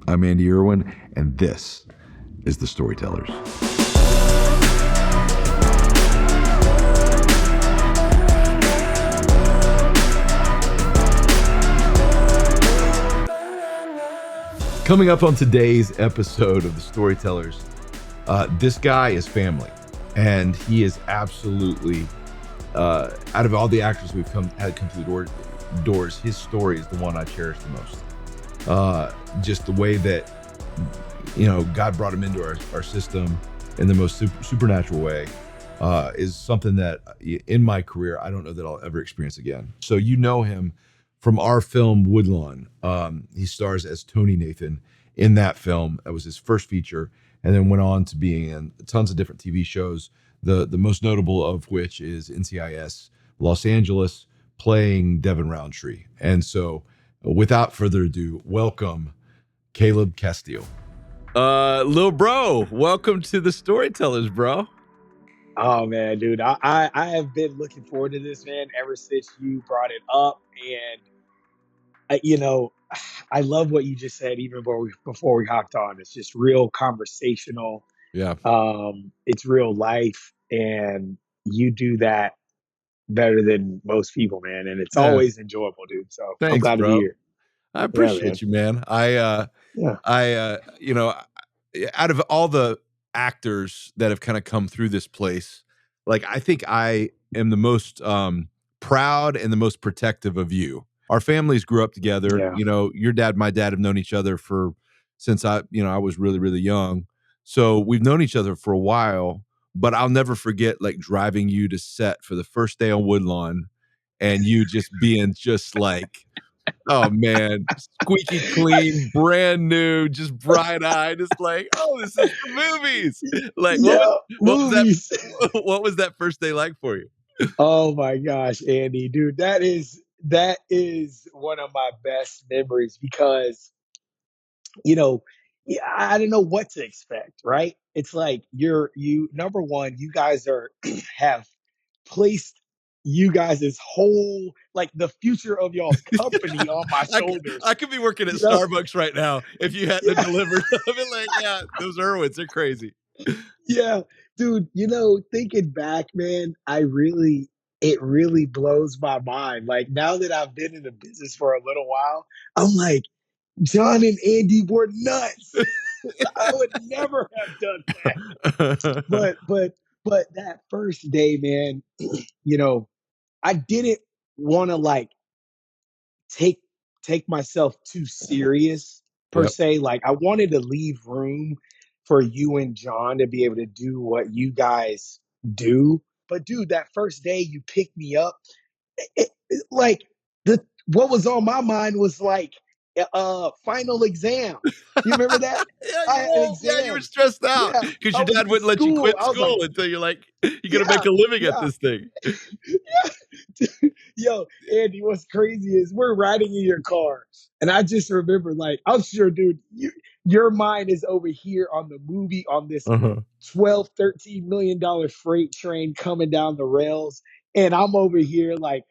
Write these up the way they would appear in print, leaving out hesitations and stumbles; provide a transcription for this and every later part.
I'm Andy Erwin, and this is the Storytellers. Coming up on today's episode of the Storytellers, this guy is family, and he is absolutely, out of all the actors we've had come through the doors, his story is the one I cherish the most. Just the way that, God brought him into our system in the most supernatural way is something that in my career, I don't know that I'll ever experience again. So you know him from our film Woodlawn. He stars as Tony Nathan in that film. That was his first feature, and then went on to being in tons of different TV shows, the most notable of which is NCIS Los Angeles, playing Devin Roundtree. And so without further ado, welcome Caleb Castille. Lil bro, welcome to the Storytellers, bro. Oh man, dude, I have been looking forward to this, man, ever since you brought it up. And I love what you just said even before we hopped on. It's just real conversational. Yeah. It's real life, and you do that better than most people, man. And it's Yeah. always enjoyable, dude. So I'm Thanks, glad to be bro. here. I Yeah, man. appreciate you, man. Yeah. Out of all the actors that have kind of come through this place, like, I think I am the most proud and the most protective of you. Our families grew up together. Yeah. Your dad, my dad have known each other since I was really, really young. So we've known each other for a while, but I'll never forget like driving you to set for the first day on Woodlawn and you just being just like, oh man, squeaky clean, brand new, just bright eyed. It's like, oh, this is for movies. Like, Yeah. what was that? Movies. What was that first day like for you? Oh my gosh, Andy, dude, that is one of my best memories because you know, yeah, I didn't know what to expect, right? It's like you number one, you guys are have placed you guys' whole like the future of y'all's company on my I shoulders. could be working at You know? Starbucks right now if you hadn't have Yeah, delivered. I've been like, yeah, those Erwins, they're crazy. yeah. Dude, thinking back, man, it really blows my mind. Like now that I've been in the business for a little while, I'm like, John and Andy were nuts. I would never have done that. But that first day, man, you know, I didn't want to like take take myself too serious per Yep. se. Like I wanted to leave room for you and John to be able to do what you guys do. But dude, that first day you picked me up, like the what was on my mind was like final exam. You remember that? I had an Yeah, you were exam. stressed out Yeah, because I your was dad in wouldn't let you school. quit I was like, school until you're like, you're gonna make yeah, a living at yeah, this thing. yeah. Yo, Andy, what's crazy is we're riding in your car. And I just remember, like, I'm sure, dude, your mind is over here on the movie on this Uh-huh. 12, $13 million freight train coming down the rails. And I'm over here, like,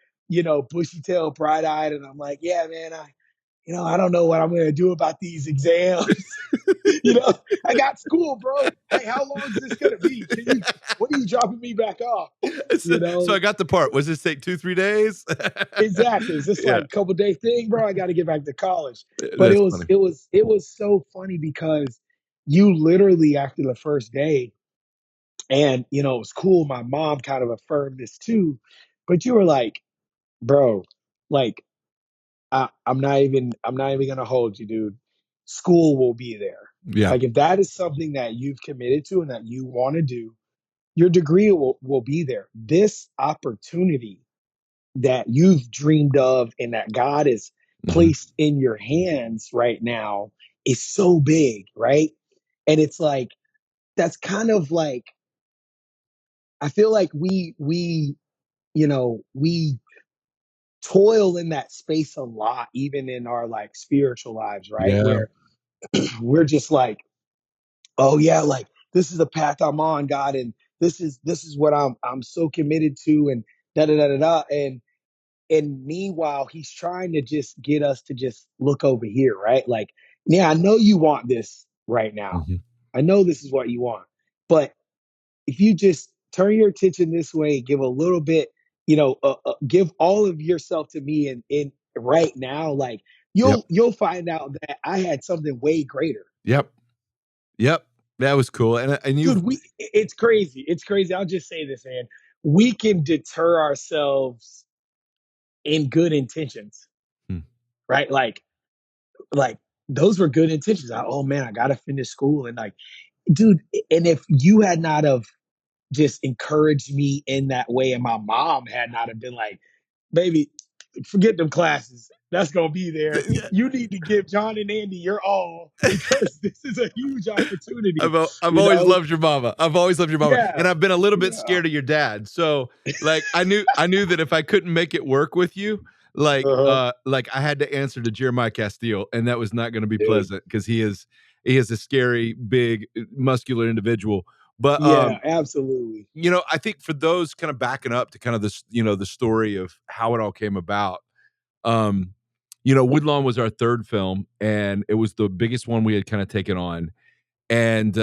bushy tail, bright eyed. And I'm like, yeah, man, I don't know what I'm going to do about these exams. you know, I got school, bro. Hey, how long is this going to be? When are you dropping me back off? So, You so I know, got the part. Was this take 2-3 days? exactly. Is this Yeah, like a couple day thing, bro? I got to get back to college. But it that's was funny. it was it was so funny because you literally after the first day, and it was cool. My mom kind of affirmed this too, but you were like, bro, like I'm not even gonna hold you, dude. School will be there. Yeah. Like if that is something that you've committed to and that you want to do, your degree will be there. This opportunity that you've dreamed of and that God is Mhm. placed in your hands right now is so big, right? And it's like that's kind of like I feel like we toil in that space a lot even in our like spiritual lives, right? Yeah. Where we're just like, oh yeah, like this is the path I'm on, God, and this is what I'm so committed to, and da da da da da. And meanwhile, he's trying to just get us to just look over here, right? Like yeah, I know you want this right now. Mhm. I know this is what you want. But if you just turn your attention this way, give a little bit, give all of yourself to me in right now, like Yep. you'll find out that I had something way greater. Yep. Yep. That was cool. And you've Dude, it's crazy. It's crazy. I'll just say this, man. We can deter ourselves in good intentions, hmm, right? Like those were good intentions. Oh man, I gotta finish school. And like, dude, and if you had not have just encouraged me in that way, and my mom had not have been like, baby, forget them classes. That's gonna be there. yeah, You need to give John and Andy your all because this is a huge opportunity, I've you always know? loved your mama. I've always loved your mama, Yeah. and I've been a little bit Yeah. scared of your dad. So, like, I knew that if I couldn't make it work with you, Uh-huh. like I had to answer to Jeremiah Castille, and that was not going to be Dude. pleasant because he is a scary, big, muscular individual. But Yeah, absolutely. I think for those kind of backing up to kind of this, the story of how it all came about. Um, Woodlawn was our third film, and it was the biggest one we had kind of taken on. And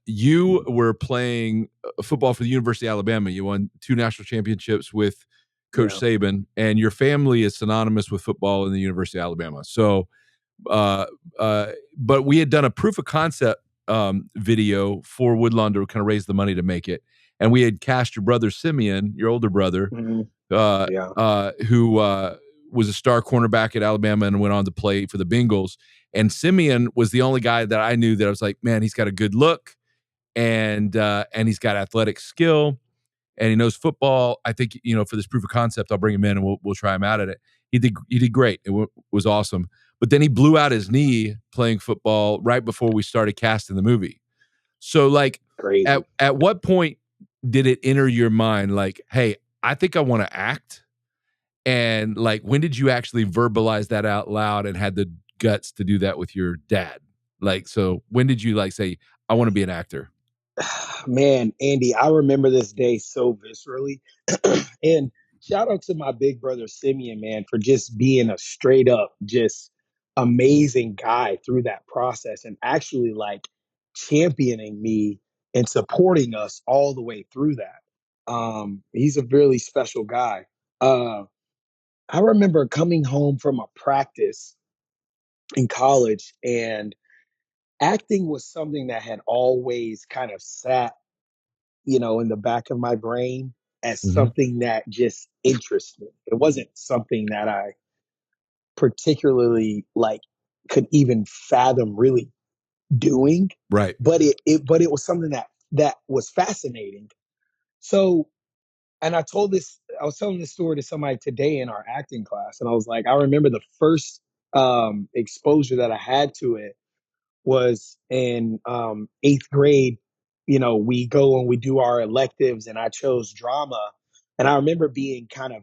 you were playing football for the University of Alabama. You won 2 national championships with Coach Yeah. Saban, and your family is synonymous with football in the University of Alabama. So, uh, but we had done a proof of concept video for Woodlawn to kind of raise the money to make it, and we had cast your brother Simeon, your older brother, Mhm. Yeah. who was a star cornerback at Alabama and went on to play for the Bengals. And Simeon was the only guy that I knew that I was like, man, he's got a good look, and he's got athletic skill, and he knows football. I think for this proof of concept, I'll bring him in and we'll try him out at it. He did great. It was awesome. But then he blew out his knee playing football right before we started casting the movie. So like, at Crazy. at what point did it enter your mind like, hey, I think I want to act? And like, when did you actually verbalize that out loud and had the guts to do that with your dad? Like, so when did you like say, I want to be an actor? Man, Andy, I remember this day so viscerally. And shout out to my big brother Simeon, man, for just being a straight up, just amazing guy through that process and actually like championing me and supporting us all the way through that. He's a really special guy. Uh, I remember coming home from a practice in college, and acting was something that had always kind of sat, in the back of my brain as Mhm. something that just interests me. It wasn't something that I particularly like could even fathom really doing, Right. but it was something that was fascinating. So, and I was telling this story to somebody today in our acting class, and I was like, I remember the first exposure that I had to it was in eighth grade. We go and we do our electives, and I chose drama. And I remember being kind of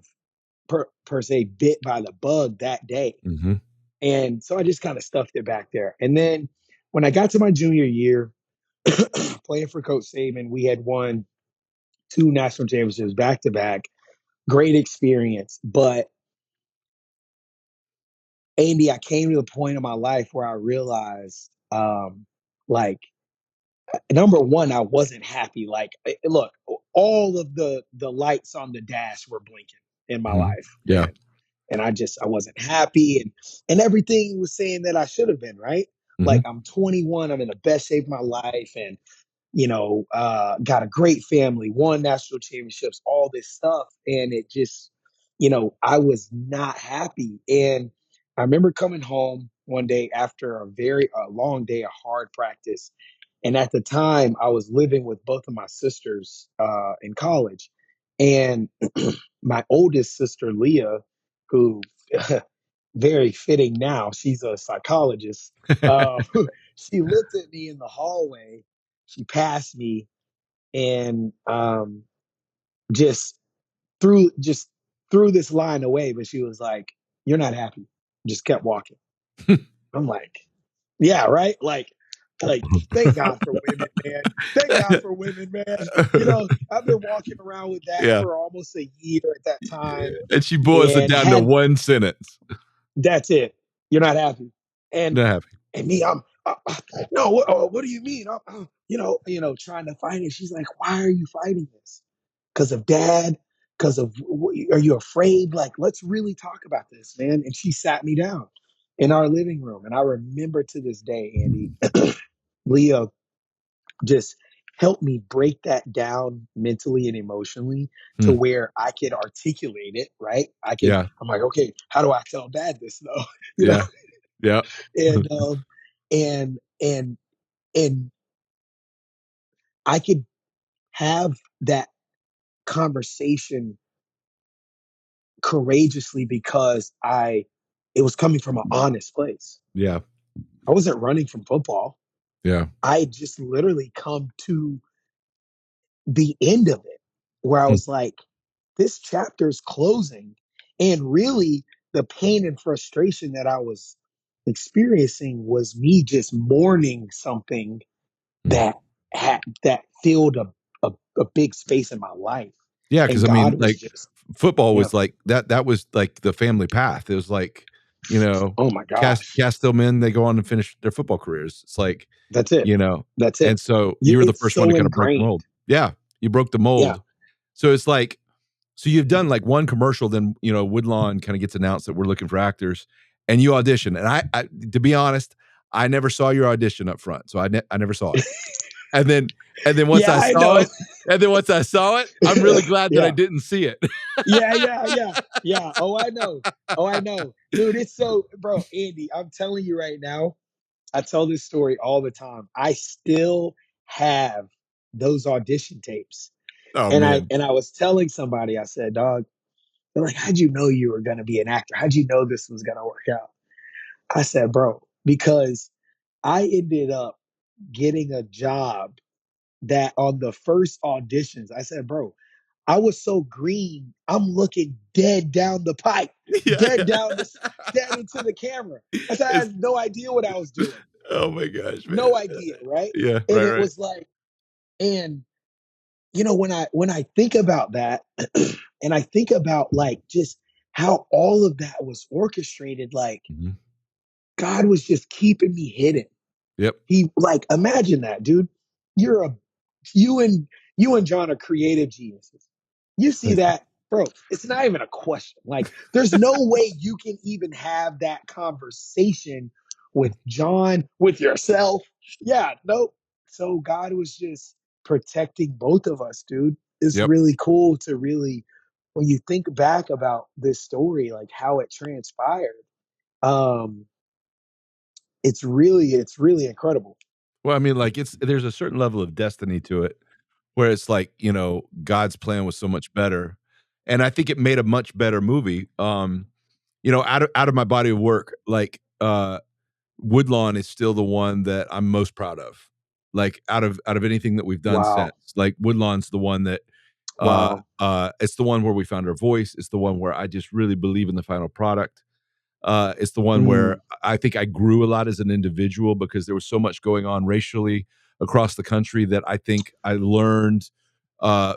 per se bit by the bug that day. Mhm. And so I just kind of stuffed it back there. And then when I got to my junior year, playing for Coach Saban, we had won 2 national championships back to back. Great experience. But Andy, I came to the point in my life where I realized, like, number one, I wasn't happy. Like, look, all of the lights on the dash were blinking in my Mhm. life, Yeah. and I wasn't happy, and everything was saying that I should have been right. Mhm. Like, I'm 21, I'm in the best shape of my life, and got a great family, won national championships, all this stuff, and it just, I was not happy. And I remember coming home one day after a very long day of hard practice, and at the time, I was living with both of my sisters in college. And my oldest sister, Leah, who very fitting now, she's a psychologist. Uh, she looked at me in the hallway. She passed me and just just threw this line away. But she was like, "You're not happy." Just kept walking. I'm like, yeah, right. Like, thank God for women, man. Thank God for women, man. I've been walking around with that Yeah. for almost a year at that time, And she boils it and down to had one sentence. that's it. You're not happy, and Not happy. And me, I'm no. What do you mean? I'm trying to fight it. She's like, why are you fighting this? Because of dad? Because of are you afraid? Like, let's really talk about this, man. And she sat me down in our living room, and I remember to this day, Andy, Leah just helped me break that down mentally and emotionally to Hmm. where I could articulate it, right? Yeah. I'm like, okay, how do I tell dad this though? you know, Yeah. Yeah. and and and and I could have that conversation courageously because I it was coming from an honest place. Yeah. I wasn't running from football. Yeah. I had just literally come to the end of it where I Hmm. was like, this chapter's closing. And really, the pain and frustration that I was experiencing was me just mourning something Hmm. that filled a big space in my life. Yeah, because And I mean, God was like just, football yeah. was like that was like the family path. It was like, you know, Oh my gosh. Castille men, they go on and finish their football careers. It's like, That's it. you know, That's and it. so you were the It's first one to so kind of break the ingrained. mold. Yeah, you broke the Yeah. mold. So it's like, so you've done like one commercial, then Woodlawn kind of gets announced that we're looking for actors, and you audition. And I to be honest, I never saw your audition up front, so I never saw it. And then once Yeah, I I saw know. it, I'm really glad that I Yeah. didn't see it. Yeah. Oh, I know. Oh, I know. Dude, it's so, bro, Andy, I'm telling you right now, I tell this story all the time. I still have those audition tapes. Oh And I man. and I was telling somebody, I said, dog, they're like, how'd you know you were gonna be an actor? How'd you know this was gonna work out? I said, bro, because I ended up getting a job that on the first auditions, I said, bro, I was so green, I'm looking dead down the pipe, Yeah, dead yeah. down dead into the camera. I said, I It's had no idea what I was doing. oh my gosh, man. No idea, right? Yeah, And right, it right. was like, and when I think about that, and I think about like just how all of that was orchestrated, like Mhm. God was just keeping me hidden. Yep. He like imagine that, dude. You're a you and you and John are creative geniuses. You see Thank you. that, bro? It's not even a question. Like, there's no way you can even have that conversation with John, with yourself. Yeah, nope. So God was just protecting both of us, dude. It's Yep. really cool to really, when you think back about this story, like how it transpired. Um, it's really incredible. Well, I mean, like there's a certain level of destiny to it where it's like, God's plan was so much better. And I think it made a much better movie. Out of my body of work, like Woodlawn is still the one that I'm most proud of. Like out of anything that we've done since. Wow. Like Woodlawn's the one that Wow. it's the one where we found our voice. It's the one where I just really believe in the final product. It's the one where Mm, I think I grew a lot as an individual because there was so much going on racially across the country that I think I learned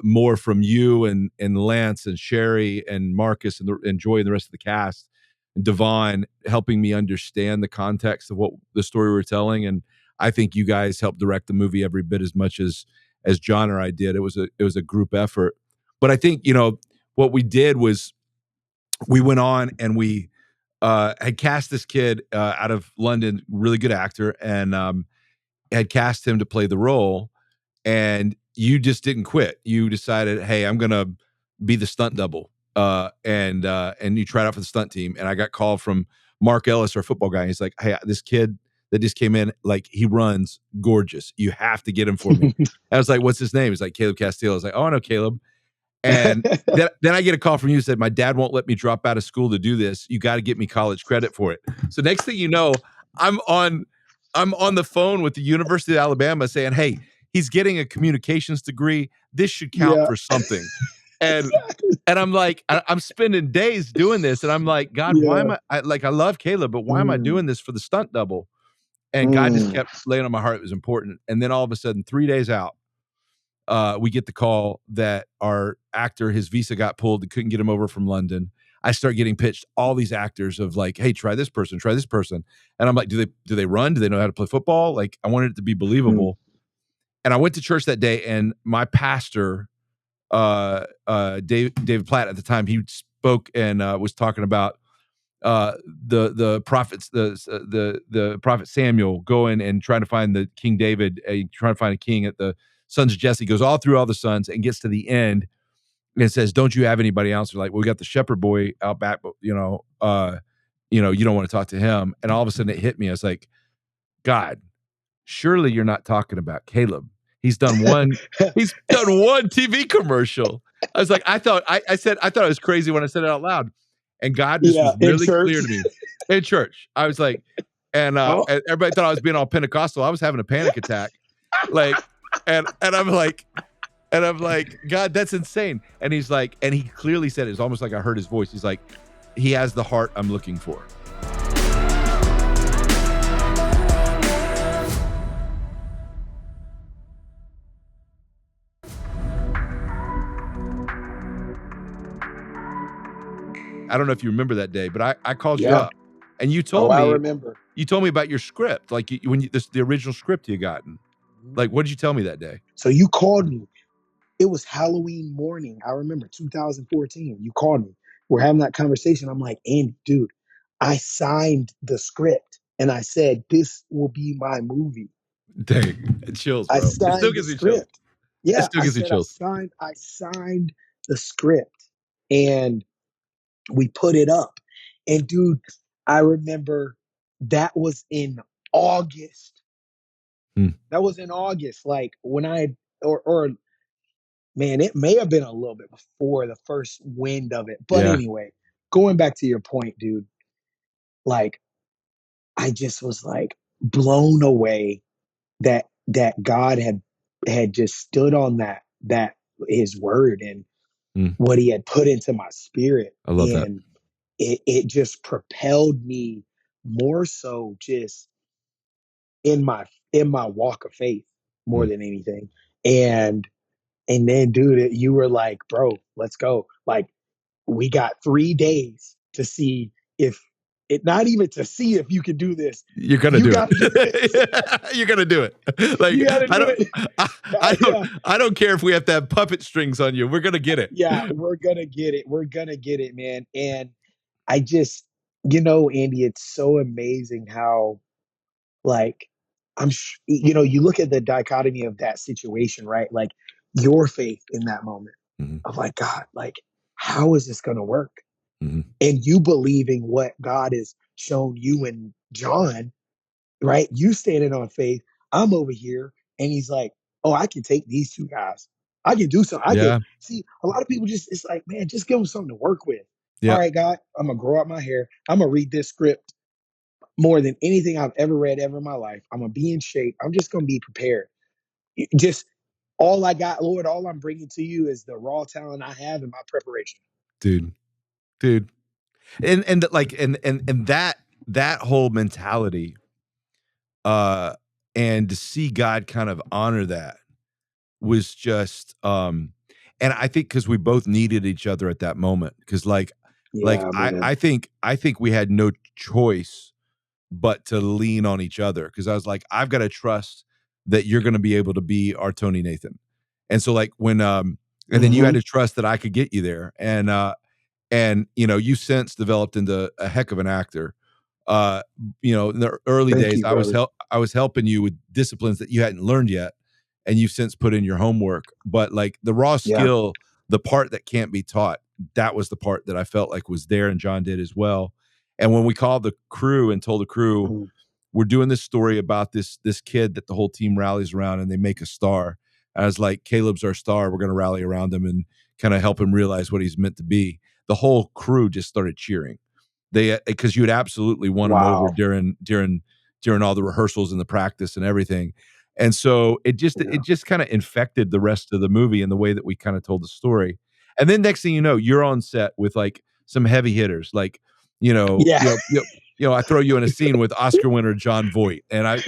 more from you and Lance and Sherry and Marcus and Joy and the rest of the cast and Devon helping me understand the context of what the story we're telling. And I think you guys helped direct the movie every bit as much as John or I did. It was a group effort. But I think, what we did was we went on and we had cast this kid out of London, really good actor, and had cast him to play the role. And you just didn't quit. You decided, hey, I'm gonna be the stunt double, and you tried out for the stunt team. And I got called from Mark Ellis, our football guy. He's like, hey, this kid that just came in, like he runs gorgeous. You have to get him for me. I was like, what's his name? He's like Caleb Castille. I was like, oh, I know Caleb. And then I get a call from you that said, my dad won't let me drop out of school to do this. You got to get me college credit for it. So next thing you know, I'm on I'm on the phone with the University of Alabama saying, hey, he's getting a communications degree. This should count yeah, for something. And exactly. and I'm like, I'm spending days doing this. And I'm like, God, why am Yeah. I love Caleb, but why am I Mm, doing this for the stunt double? And God just mm. kept laying on my heart it was important. And then all of a sudden, 3 days out, we get the call that our actor, his visa got pulled. They couldn't get him over from London. I start getting pitched all these actors of like, hey, try this person, and I'm like, do they run? Do they know how to play football? Like, I wanted it to be believable. And I went to church that day, and my pastor, David Platt at the time, he spoke and was talking about the prophets, the prophet Samuel going and trying to find the King David, trying to find a king at the sons of Jesse. Goes all through all the sons and gets to the end and says, "Don't you have anybody else?" They're like, "Well, we got the shepherd boy out back, but you don't want to talk to him." And all of a sudden, it hit me. I was like, "God, surely you're not talking about Caleb. He's done one. He's done one TV commercial." I was like, I thought it was crazy when I said it out loud, and God just Yeah, was in really church. clear to me in church. I was like, and Oh. everybody thought I was being all Pentecostal. I was having a panic attack, like, and I'm like, God, that's insane. And he's like, and he clearly said it was almost like I heard his voice. He's like, he has the heart I'm looking for. I don't know if you remember that day, but I called you Yeah. up and you Oh, told I me remember. about your script, like the original script you gotten. Like, what did you tell me that day? So you called me. It was Halloween morning. I remember 2014. You called me. We're having that conversation. I'm like, Andy, dude, I signed the script and I said, this will be my movie. Dang, it chills, I bro. It still signed the gives me chills. script. It Yeah, still I gives me said chills. I signed the script and we put it up. And dude, I remember that was in August. That was in August. Like when or man, it may have been a little bit before the first wind of it. But Yeah. anyway, going back to your point, dude, like I just was like blown away that God had just stood on that his word and Mm. what he had put into my spirit. I love that. And it just propelled me more so just in my walk of faith more Mm. than anything. And then dude, you were like, bro, let's go. Like we got 3 days to see if it, not even to see if you can do this. You're gonna You do got to do this. it. You're gonna do it. Like You got to do it. Yeah. I don't care if we have to have puppet strings on you. We're gonna get it. Yeah. We're going to get it. We're going to get it, man. And I just, Andy, it's so amazing how, like, you look at the dichotomy of that situation, right? Like your faith in that moment Mhm. of like, God, like, how is this going to work? Mhm. And you believing what God has shown you and John, right? You standing on faith. I'm over here. And he's like, oh, I can take these two guys. I can do something. I can Yeah. see a lot of people it's like, man, just give them something to work with. All Yep. right, God, I'm going to grow out my hair. I'm going to read this script more than anything I've ever read ever in my life. I'm going to be in shape. I'm just going to be prepared. Just all I got, Lord, all I'm bringing to you is the raw talent I have in my preparation. Dude. And like and that whole mentality, uh and to see God kind of honor that was just and I think because we both needed each other at that moment. Because like Yeah, man. I think we had no choice but to lean on each other. Because I was like, I've got to trust that you're gonna be able to be our Tony Nathan. And so like when and then you had Mm-hmm. to trust that I could get you there. And you since developed into a heck of an actor. uh in the early Thank days you, brother. I was helping you with disciplines that you hadn't learned yet, and you've since put in your homework. But like the raw Yeah. skill, the part that can't be taught, that was the part that I felt like was there, and John did as well. And when we called the crew and told the crew, Mm. we're doing this story about this kid that the whole team rallies around and they make a star. I was like, Caleb's our star. We're going to rally around him and kind of help him realize what he's meant to be. The whole crew just started cheering. They because you had absolutely won him over Wow. during all the rehearsals and the practice and everything. And so Yeah. it just kind of infected the rest of the movie and the way that we kind of told the story. And then next thing you know, you're on set with like some heavy hitters, like you know, Yeah. you know, you know, I throw you in a scene with Oscar winner John Voight, and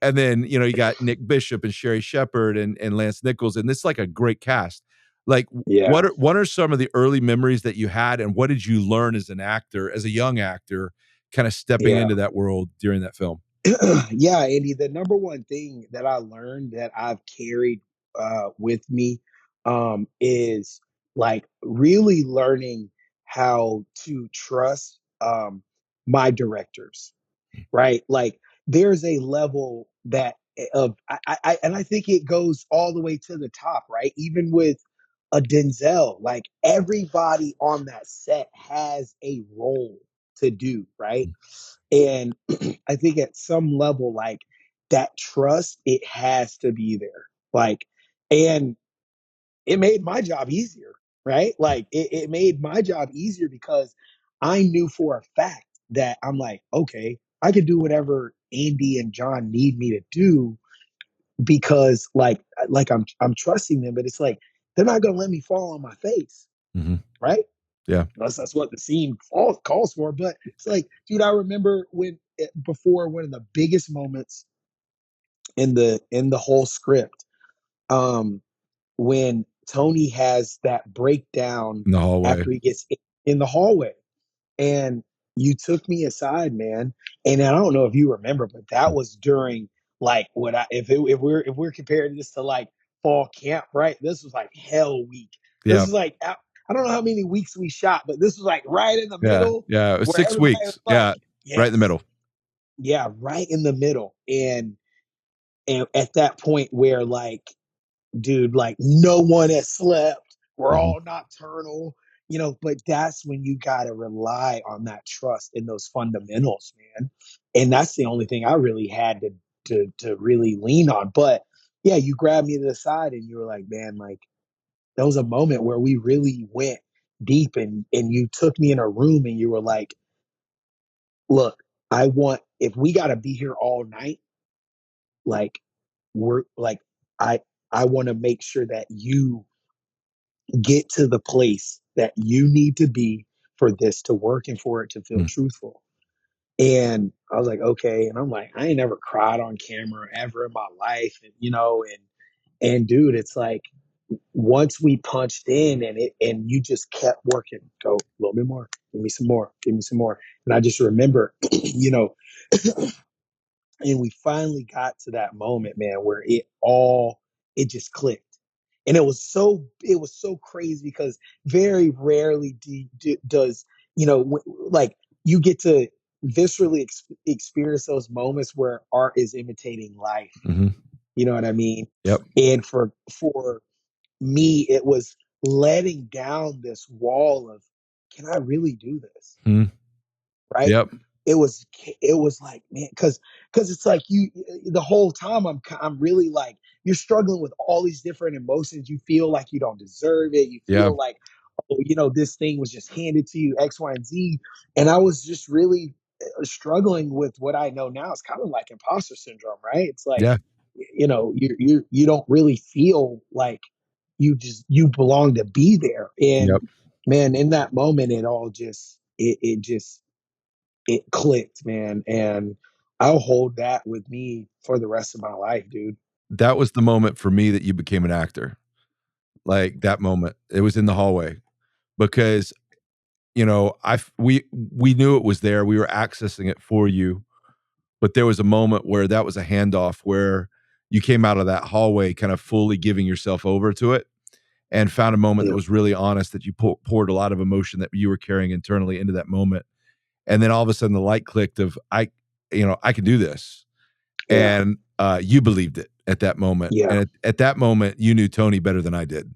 then you got Nick Bishop and Sherry Shepard and Lance Nichols, and this is like a great cast. Like, Yeah. what are some of the early memories that you had, and what did you learn as an actor, as a young actor, kind of stepping Yeah. into that world during that film? Yeah, Andy, the number one thing that I learned that I've carried with me is like really learning how to trust my directors, right? Like there's a level that of and I think it goes all the way to the top, right? Even with a Denzel, like everybody on that set has a role to do, right? And I think at some level, like that trust, it has to be there. Like, and it made my job easier, right? Like it made my job easier because I knew for a fact that I'm like, okay, I can do whatever Andy and John need me to do because I'm trusting them, but it's like they're not gonna let me fall on my face, Mhm. right? Yeah. Unless that's what the scene calls for. But it's like, dude, I remember before one of the biggest moments in the whole script, um, when Tony has that breakdown In the hallway. after he gets in the hallway, and you took me aside, man. And I don't know if you remember, but that was during like what I if we're comparing this to like fall camp, right? This was like hell week. This Yeah. is like I don't know how many weeks we shot, but this was like right in the Yeah. middle Yeah. It was where 6 everybody was weeks. like, Yeah. Right in the yes, middle. yeah, right in the middle. And at that point where like dude, like no one has slept. We're Mhm. all nocturnal, but that's when you got to rely on that trust in those fundamentals, man. And that's the only thing I really had to really lean on. But yeah, you grabbed me to the side and you were like, man, like there was a moment where we really went deep and you took me in a room and you were like, look, if we got to be here all night, like we're like, I, I want to make sure that you get to the place that you need to be for this to work and for it to feel Mm. truthful. And I was like, okay. And I'm like, I ain't never cried on camera ever in my life. And dude, it's like once we punched in and you just kept working, go a little bit more, give me some more, give me some more. And I just remember, and we finally got to that moment, man, where it just clicked. And it was so crazy because very rarely does like you get to viscerally experience those moments where art is imitating life. Mhm. You know what I mean? Yep. And for me, it was letting down this wall of, can I really do this? Mhm. Right? Yep. It was like, man, because it's like you the whole time I'm really like you're struggling with all these different emotions. You feel like you don't deserve it. You Yeah. feel like, oh, this thing was just handed to you, X, Y, and Z. And I was just really struggling with what I know now. It's kind of like imposter syndrome, right? It's like, Yeah. you don't really feel like you belong to be there. And Yep. man, in that moment, it clicked, man. And I'll hold that with me for the rest of my life, dude. That was the moment for me that you became an actor. Like, that moment. It was in the hallway because, we knew it was there. We were accessing it for you, but there was a moment where that was a handoff where you came out of that hallway kind of fully giving yourself over to it and found a moment that Yeah. was really honest, that you poured a lot of emotion that you were carrying internally into that moment. And then all of a sudden the light clicked of, I can do this. Yeah. And you believed it at that moment. Yeah. And at that moment, you knew Tony better than I did.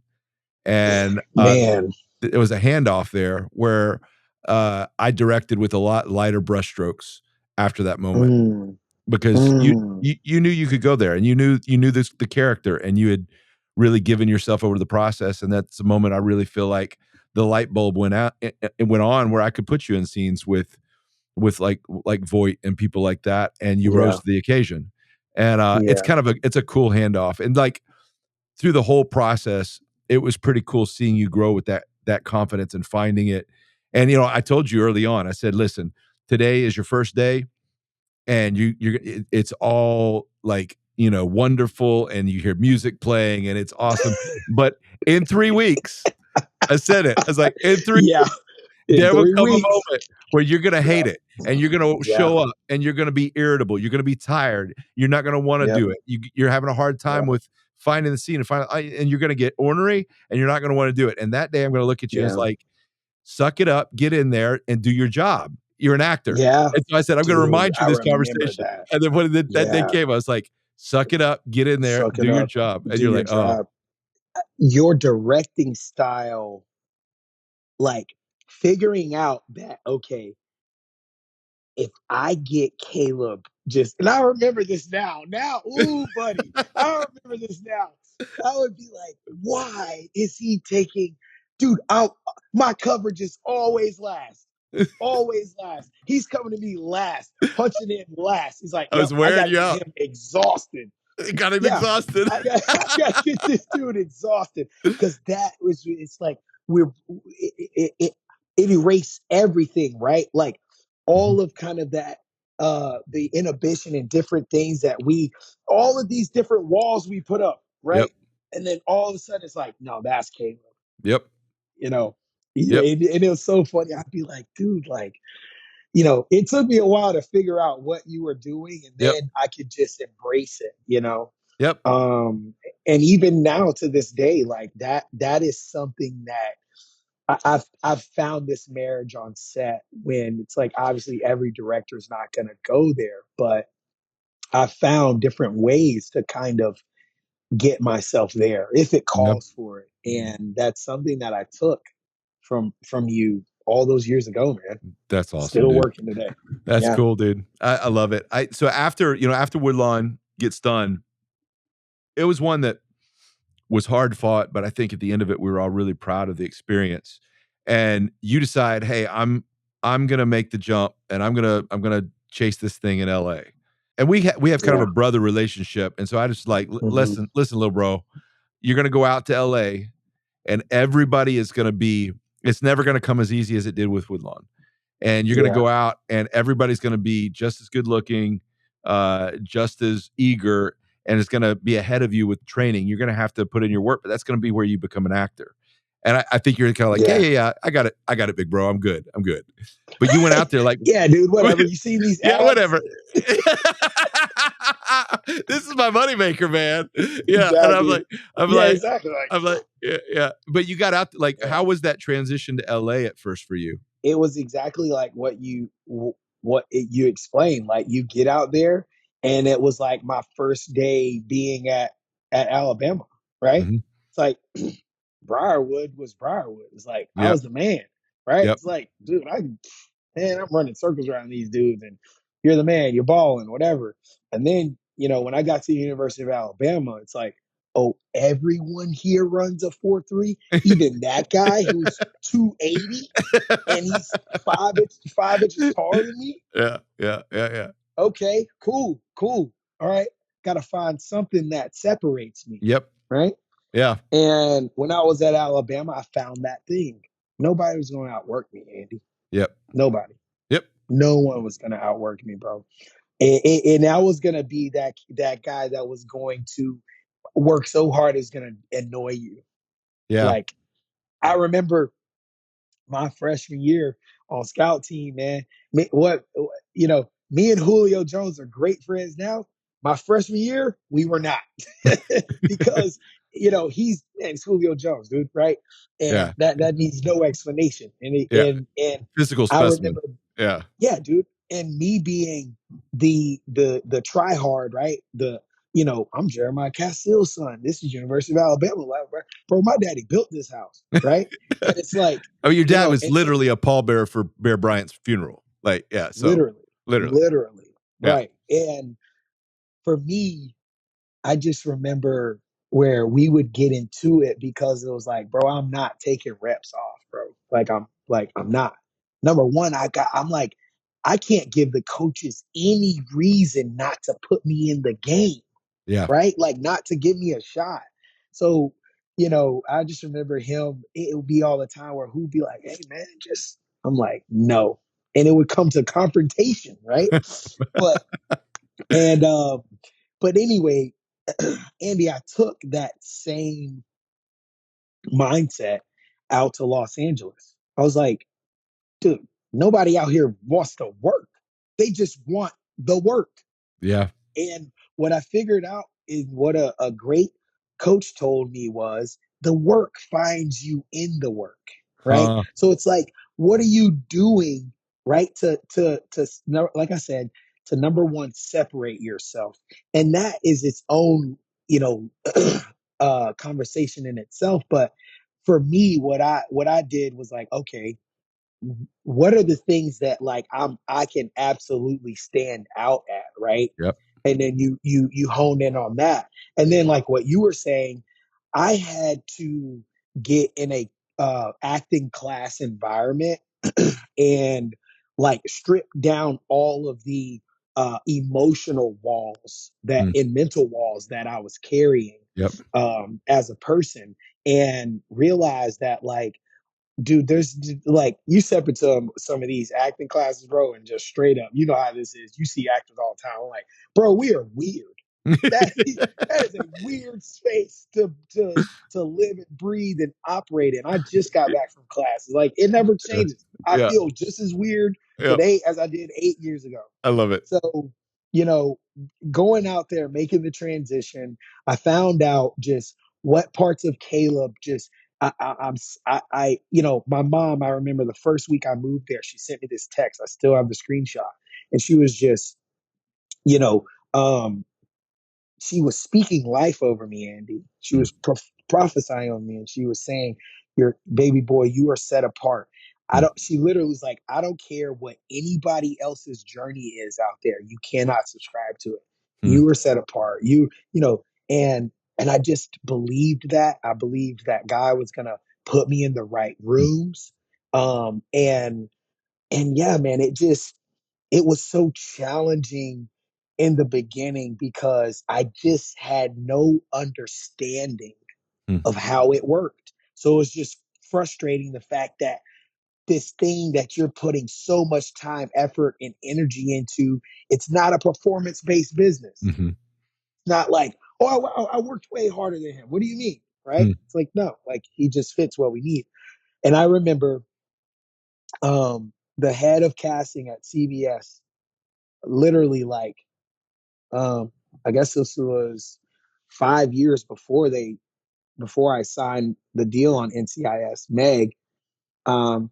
And Man. it was a handoff there where I directed with a lot lighter brushstrokes after that moment Mm, because mm, you knew you could go there, and you knew the character, and you had really given yourself over to the process. And that's the moment I really feel like the light bulb went out. It went on where I could put you in scenes with like Voight and people like that, and you rose yeah. to the occasion. And it's Yeah. kind of it's a cool handoff, and like through the whole process, it was pretty cool seeing you grow with that confidence and finding it. And I told you early on, I said, listen, today is your first day, and it's all like wonderful, and you hear music playing and it's awesome. But in 3 weeks, I said it. I was like, in 3 Yeah. In there will 3 come a weeks. moment where you're gonna Yeah. hate it, and you're gonna Yeah. show up, and you're gonna be irritable. You're gonna be tired. You're not gonna want to Yep. do it. You're having a hard time Yep. with finding the scene and you're gonna get ornery, and you're not gonna want to do it. And that day, I'm gonna look at you and it's Yeah. like, suck it up, get in there, and do your job. You're an actor. Yeah. And so I said, I'm gonna Dude, remind you I this remember conversation. that. And then when that day Yeah. came, I was like, suck it up, get in there, Suck do it your up. job. And Do you're your like, oh, job. Your directing style, like figuring out that, okay, if I get Caleb just, and I remember this now, ooh, buddy, I remember this now. I would be like, why is he taking, dude, my coverage is always last. He's coming to me last, punching in last. He's like, I yep, was I wearing got to you get out. him exhausted. It got him Yeah, exhausted. I got to get this dude exhausted because it's like we're it erased everything, right? Like Mhm. all of kind of that the inhibition and different things that all of these different walls we put up, Yep. right? And then all of a sudden it's like, no, that's Caleb, Yep. you know. Yep. And it was so funny. I'd be like, dude, like, it took me a while to figure out what you were doing, and Yep. then I could just embrace it. Yep. And even now to this day, like that is something that I've found this marriage on set when it's like obviously every director is not going to go there, but I found different ways to kind of get myself there if it Yep. calls for it, and that's something that I took from you all those years ago, man. That's awesome, Still dude. working today. That's Yeah, cool, dude. I love it. So after Woodlawn gets done, it was one that was hard fought, but I think at the end of it, we were all really proud of the experience. And you decide, hey, I'm gonna make the jump, and I'm gonna chase this thing in LA. And we have kind of yeah, a brother relationship, and so I just like, hmm listen, little bro, you're gonna go out to LA, and everybody is gonna be. It's never gonna come as easy as it did with Woodlawn. And you're going to yeah, go out and everybody's going to be just as good looking, just as eager, and it's going to be ahead of you with training. You're going to have to put in your work, but that's going to be where you become an actor. And I think you're kind of like, yeah, yeah, yeah, yeah, I got it, big bro. I'm good. I'm good. But you went out there like, yeah, dude. Whatever. You see these yeah, ads? whatever. This is my moneymaker, man. Yeah. And I'm Exactly. like, I'm Yeah, like, exactly. Like, I'm like, yeah, yeah. But you got out, like, yeah. how was that transition to LA at first for you? It was exactly like you explained. Like you get out there, and it was like my first day being at Alabama. Right? Mhm. It's like Briarwood was Briarwood. It's like I Yep. was the man. Right? Yep. It's like, dude, I'm running circles around these dudes, and you're the man. You're balling, whatever. And then when I got to the University of Alabama, it's like, oh, everyone here runs a 4.3. Even that guy who's 280 and he's 5 inches taller than me. Yeah, yeah, yeah, yeah. Okay, cool, cool. All right, got to find something that separates me, Yep. right? Yeah. And when I was at Alabama, I found that thing. Nobody was going to outwork me, Andy. Yep. Nobody. Yep. No one was going to outwork me, bro. And I was going to be that guy that was going to work so hard is going to annoy you. Yeah. Like I remember my freshman year on scout team, man. Me and Julio Jones are great friends now. My freshman year, we were not because it's Julio Jones, dude, right? And Yeah. that needs no explanation. And Yeah. Physical I specimen. remember, Yeah. yeah, dude, and me being the try hard, right? I'm Jeremiah Castille's son. This is University of Alabama, like, bro. My daddy built this house, right? And it's like, I mean, your dad was and so literally a pallbearer for Bear Bryant's funeral. Like, yeah, so literally, literally. literally, Yeah. right. And for me, I just remember where we would get into it because it was like, bro, I'm not taking reps off, bro. I'm not. Number one, I'm like, I can't give the coaches any reason not to put me in the game, Yeah. right? Like not to give me a shot. So, I just remember him, it would be all the time where who'd be like, hey man, I'm like, no. And it would come to confrontation, right? But and But anyway, Andy, I took that same mindset out to Los Angeles. I was like, dude, nobody out here wants to work. They just want the work. Yeah. And what I figured out is what a great coach told me was the work finds you in the work, right? Huh. So it's like, what are you doing, right? Like I said, to number one, separate yourself. And that is its own, you know, conversation in itself. But for me, what I did was like, okay, what are the things that like I can absolutely stand out at, right? Yep. And then you hone in on that. And then like what you were saying, I had to get in a acting class environment and like strip down all of the emotional walls that Mm. and mental walls that I was carrying Yep. as a person, and realize that like, dude, there's like you step into some of these acting classes, bro, and just straight up, you know how this is. You see actors all the time. I'm like, bro, we are weird. That is a weird space to live and breathe and operate in. I just got back from classes. Like it never Yeah. changes. I Yeah. feel just as weird Yep. today as I did 8 years ago. I love it. So, you know, going out there, making the transition, I found out just what parts of Caleb just you know, my mom, I remember the first week I moved there, she sent me this text. I still have the screenshot. And she was just, you know, um, she was speaking life over me, Andy. She Mm. was prophesying on me, and she was saying, "Your baby boy, you are set apart." I Mm. don't. She literally was like, "I don't care what anybody else's journey is out there. You cannot subscribe to it. Mm. You are set apart. You know." And I just believed that. I believed that God was gonna put me in the right Mm. rooms. And yeah, man, it was so challenging in the beginning because I just had no understanding Mm. of how it worked. So it was just frustrating the fact that this thing that you're putting so much time, effort, and energy into, it's not a performance based business. Mm-hmm. It's not like, oh, I worked way harder than him. What do you mean? Right? Mm. It's like, no, like he just fits what we need. And I remember the head of casting at CBS literally like um, I guess this was 5 years before I signed the deal on NCIS. Meg, um,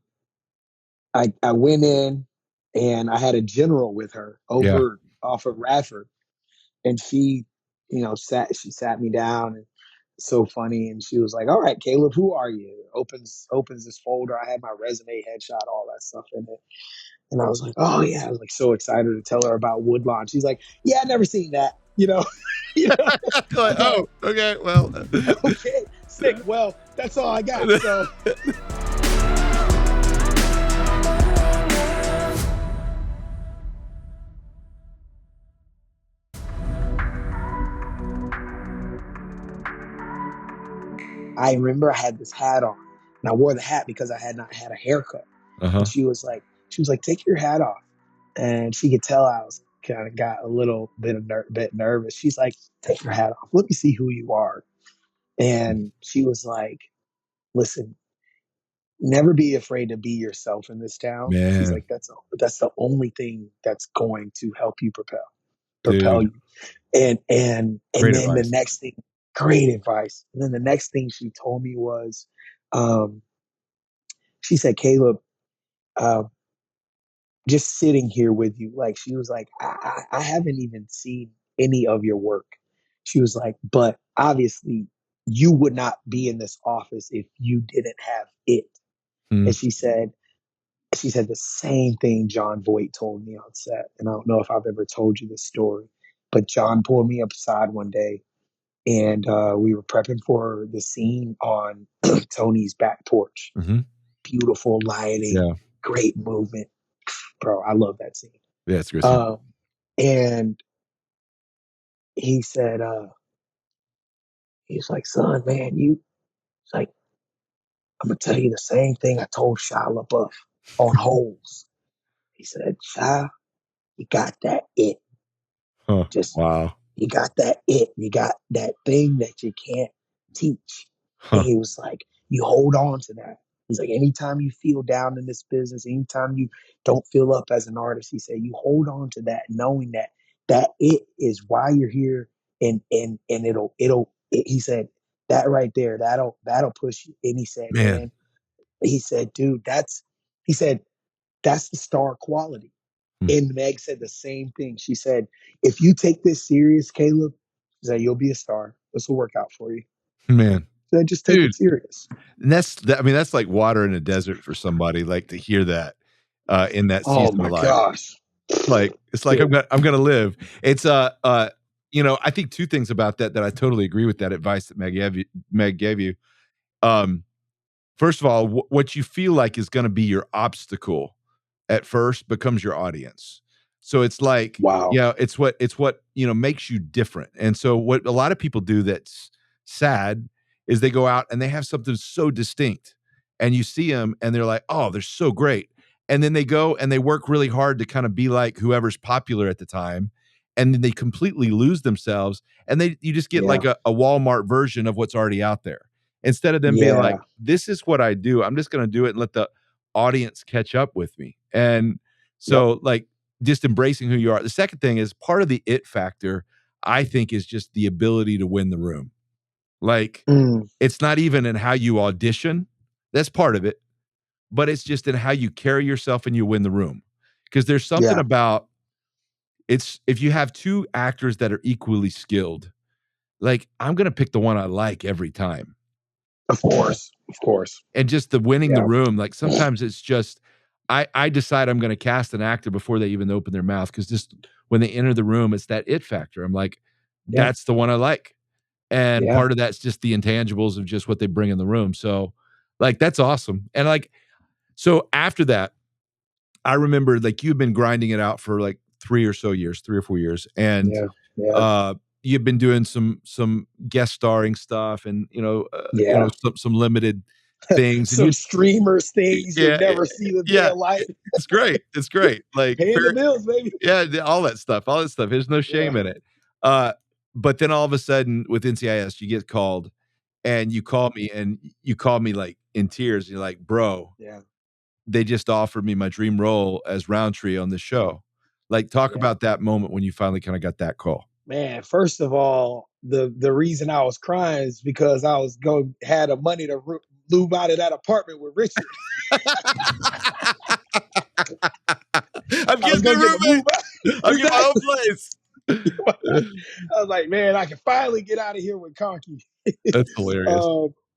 I went in and I had a general with her Yeah. over off of Radford, and she sat me down and so funny, and she was like, "All right, Caleb, who are you?" Opens this folder. I had my resume, headshot, all that stuff in it. And I was like, oh yeah, I was like so excited to tell her about Woodlawn. She's like, yeah, I never seen that, you know, you know. Like, oh, okay, well. Okay, sick. Well, that's all I got. So I remember I had this hat on, and I wore the hat because I had not had a haircut. And Uh-huh. she was like, take your hat off, and she could tell I was kind of got a little bit nervous. She's like, take your hat off. Let me see who you are. And she was like, listen, never be afraid to be yourself in this town. She's Man, like, that's the only thing that's going to help you propel dude, you. And great then the advice. next thing, great advice. And then the next thing she told me was, um, she said, Caleb, uh, just sitting here with you, like she was like, I haven't even seen any of your work. She was like, but obviously you would not be in this office if you didn't have it. Mm. And she said the same thing John Voight told me on set. And I don't know if I've ever told you this story, but John pulled me aside one day and we were prepping for the scene on Tony's back porch. Mm-hmm. Beautiful lighting, Yeah. great movement. Bro, I love that scene. Yeah, it's a good scene. Um, and he said, he's like, son, man, it's like, I'm going to tell you the same thing I told Shia LaBeouf on Holes. He said, Shia, you got that it. Huh. Just Wow. you got that you got that thing that you can't teach. And Huh. he was like, you hold on to that. He's like, anytime you feel down in this business, anytime you don't feel up as an artist, he said, you hold on to that, knowing that it is why you're here, and he said, that right there, that'll push you. And he said, Man. man, he said, dude, he said, that's the star quality. Hmm. And Meg said the same thing. She said, if you take this serious, Caleb, she said, you'll be a star. This will work out for you. Man. So just take Dude. it serious. And I mean, that's like water in a desert for somebody, like, to hear that, in that Oh season of my life. gosh. Like, it's like, Dude. I'm gonna live. It's, I think 2 things about that I totally agree with that advice that Meg gave you. Um, First of all, what you feel like is gonna be your obstacle at first becomes your audience. So it's like, Wow. it's what makes you different. And so what a lot of people do that's sad is they go out and they have something so distinct, and you see them and they're like, "Oh, they're so great." And then they go and they work really hard to kind of be like whoever's popular at the time, and then they completely lose themselves, and you just get Yeah. like a Walmart version of what's already out there. Instead of them being like, Yeah. "This is what I do. I'm just gonna do it and let the audience catch up with me." And Yep. so, like, just embracing who you are. The second thing is part of the it factor, I think, is just the ability to win the room. Like, Mm, it's not even in how you audition. That's part of it, but it's just in how you carry yourself and you win the room. Because there's something yeah. about it's if you have 2 actors that are equally skilled, like, I'm gonna pick the one I like every time. Of course. Of course. And just the winning the Yeah. room, like, sometimes it's just I decide I'm gonna cast an actor before they even open their mouth, because just when they enter the room, it's that it factor. I'm like, Yeah. "That's the one I like." And Yeah. part of that's just the intangibles of just what they bring in the room, so, like, that's awesome. And, like, so after that, I remember, like, you've been grinding it out for, like, 3 or so years, 3 or 4 years, and, Yeah. Yeah. uh, you've been doing some guest starring stuff and, Yeah. some limited things, and Some you streamers things that yeah, never see the day yeah, of life. it's great, it's great, like, Paying the fair bills, baby. yeah, all that stuff, there's no Yeah. shame in it, uh, but then all of a sudden, with NCIS, you get called, and you call me, like, in tears, you're like, "Bro, Yeah. they just offered me my dream role as Roundtree on the show." Like, talk Yeah. about that moment when you finally kinda got that call. Man, first of all, the reason I was crying is because I was going had the money to move out of that apartment with Richard. I'm I was getting me a gonna get to move roommate. out. I'll get my own Exactly. place. I was like, man, I can finally get out of here with Conky. That's hilarious.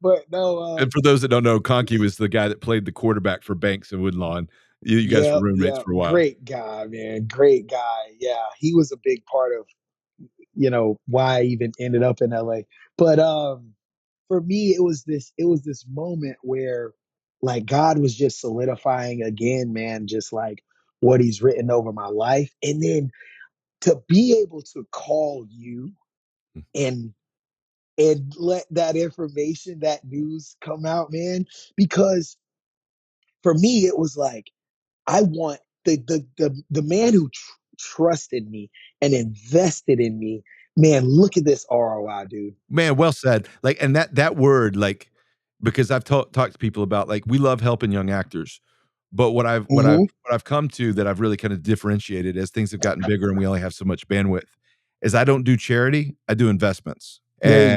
But no, And for those that don't know, Conkey was the guy that played the quarterback for Banks and Woodlawn. You guys yeah, were roommates yeah, for a while. great guy, man, great guy. Yeah, he was a big part of why I even ended up in LA. But for me, it was this moment where like God was just solidifying again, man, just like what He's written over my life, and then to be able to call you and let that information, that news come out, man. Because for me, it was like I want the man who trusted me and invested in me. Man, look at this ROI, dude. Man, well said. Like, and that word, like, because I've talked to people about, like, we love helping young actors, but Hmm. what I've come to that I've really kind of differentiated as things have gotten bigger and we only have so much bandwidth is I don't do charity, I do investments. There you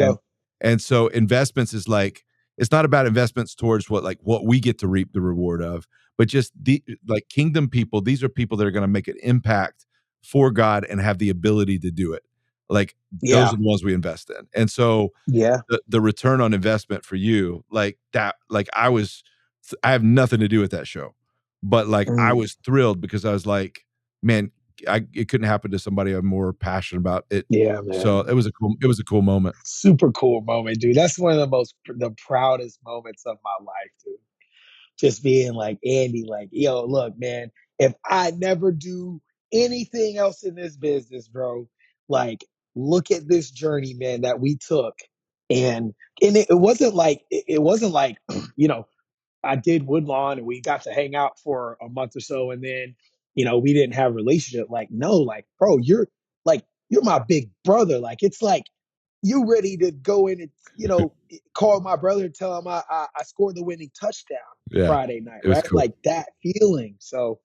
And go. so investments is like it's not about investments towards what we get to reap the reward of, but just the like kingdom people, these are people that are going to make an impact for God and have the ability to do it. Like those Yeah, are the ones we invest in. And so yeah, the return on investment for you, like that, like I have nothing to do with that show, but like I mm, was thrilled because I was like, man, it couldn't happen to somebody I'm more passionate about it. yeah, So man. it was a cool moment. Super cool moment, dude. That's one of the proudest moments of my life, dude. Just being like Andy, like, yo, look, man, if I never do anything else in this business, bro, like, look at this journey, man, that we took. And it wasn't like, you know, I did Woodlawn and we got to hang out for a month or so, and then we didn't have a relationship. Like, no, like, bro, you're like you're my big brother. Like it's like you ready to go in and call my brother and tell him I scored the winning touchdown Yeah, Friday night, it was right? cool. Like that feeling. So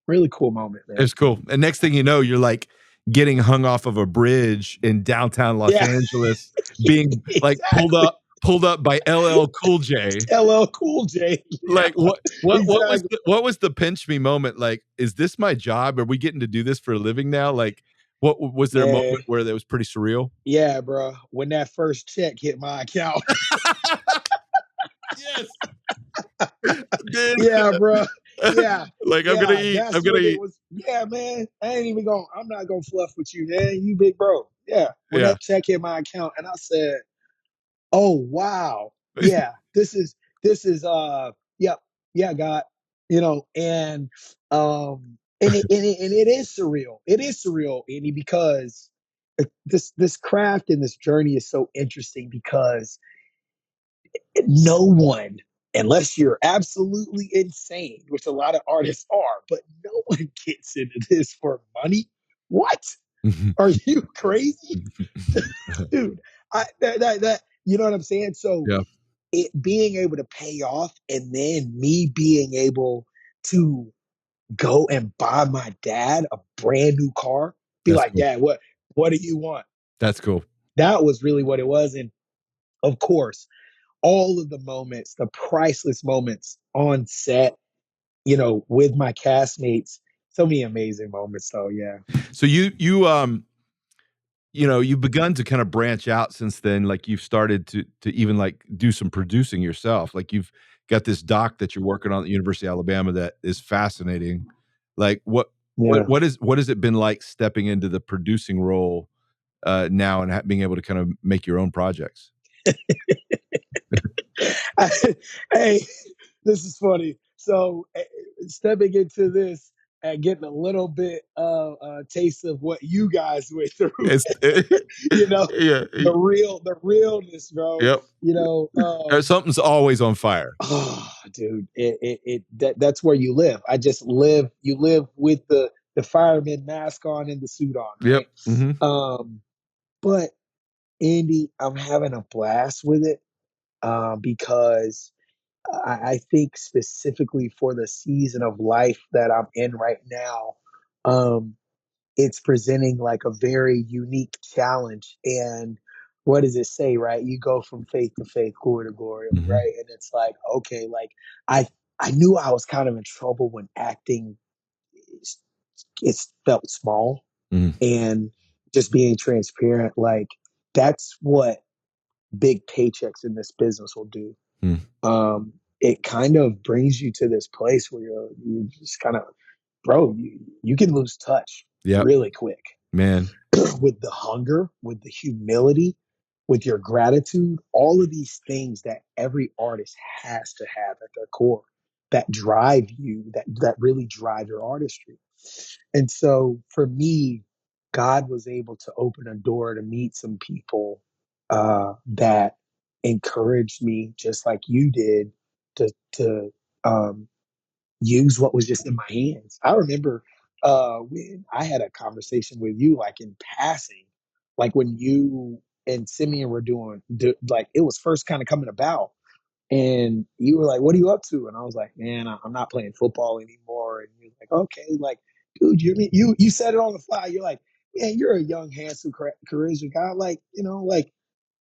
really cool moment, man. It's cool. And next thing you know, you're like getting hung off of a bridge in downtown Los Yeah, Angeles, being like exactly. pulled up by LL Cool J. LL Cool J. Yeah, Like exactly. what was the pinch me moment? Like, is this my job? Are we getting to do this for a living now? Like, what was there a moment Man, where that was pretty surreal? yeah, bro. When that first check hit my account, Yes, dude. yeah, bro. Yeah, Like I'm gonna yeah. eat. I'm That's gonna when it eat. was. Yeah, man. I'm not gonna fluff with you, man. You big bro. Yeah. When Yeah. that check hit my account, and I said, "Oh wow, yeah. This is. Yep. Yeah, God. And and it is surreal. It is surreal, Andy, because this craft and this journey is so interesting because no one, unless you're absolutely insane, which a lot of artists are, but no one gets into this for money. What? Are you crazy? Dude, you know what I'm saying? So Yeah, it being able to pay off and then me being able to go and buy my dad a brand new car, be that's like, cool. Dad, what do you want? That's cool. That was really what it was. And of course, all of the moments, the priceless moments on set, with my castmates. So many amazing moments. So yeah. So you've begun to kind of branch out since then. Like you've started to even like do some producing yourself. Like you've got this doc that you're working on at the University of Alabama that is fascinating. Like Yeah. what has it been like stepping into the producing role now and being able to kind of make your own projects? Hey, this is funny. So stepping into this and getting a little bit of a taste of what you guys went through, It's you know, yeah, the realness, bro. yep. You know, Something's always on fire. oh, dude, that's where you live. I just live. You live with the fireman mask on and the suit on, Yep. right? Hmm. But Andy, I'm having a blast with it because I think specifically for the season of life that I'm in right now, um, it's presenting like a very unique challenge. And what does it say, right? You go from faith to faith, glory to glory, Hmm. right? And it's like, okay, like I I knew I was kind of in trouble when acting is- it felt small Hmm. and just being transparent, like that's what big paychecks in this business will do. It kind of brings you to this place where you just kind of, bro, you can lose touch Yep, really quick man. with the hunger, with the humility, with your gratitude, all of these things that every artist has to have at their core that drive you, that really drive your artistry. And so for me, God was able to open a door to meet some people that encouraged me, just like you did, to use what was just in my hands. I remember when I had a conversation with you, like in passing, like when you and Simeon were like it was first kind of coming about, and you were like, "What are you up to?" And I was like, "Man, I'm not playing football anymore." And you're like, "Okay, like, dude, you said it on the fly. You're like, man, you're a young, handsome, charismatic guy. Like, like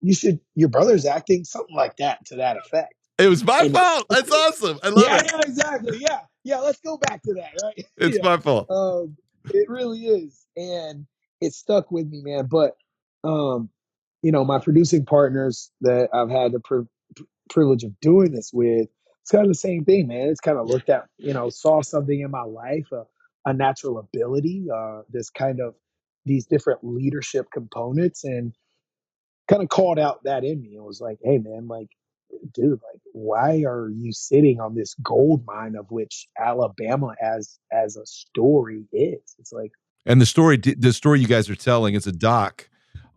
you should. Your brother's acting something like that to that effect." It was my And fault. That's awesome. I love yeah, it. yeah, exactly. Yeah, yeah. Let's go back to that, right? It's Yeah. my fault. It really is, and it stuck with me, man. But um, my producing partners that I've had the privilege of doing this with, it's kind of the same thing, man. It's kind of looked at, saw something in my life, a natural ability, this kind of these different leadership components, and kind of called out that in me and was like, hey, man, like, dude, like, why are you sitting on this gold mine of which Alabama as a story is? It's like, And the story you guys are telling is a doc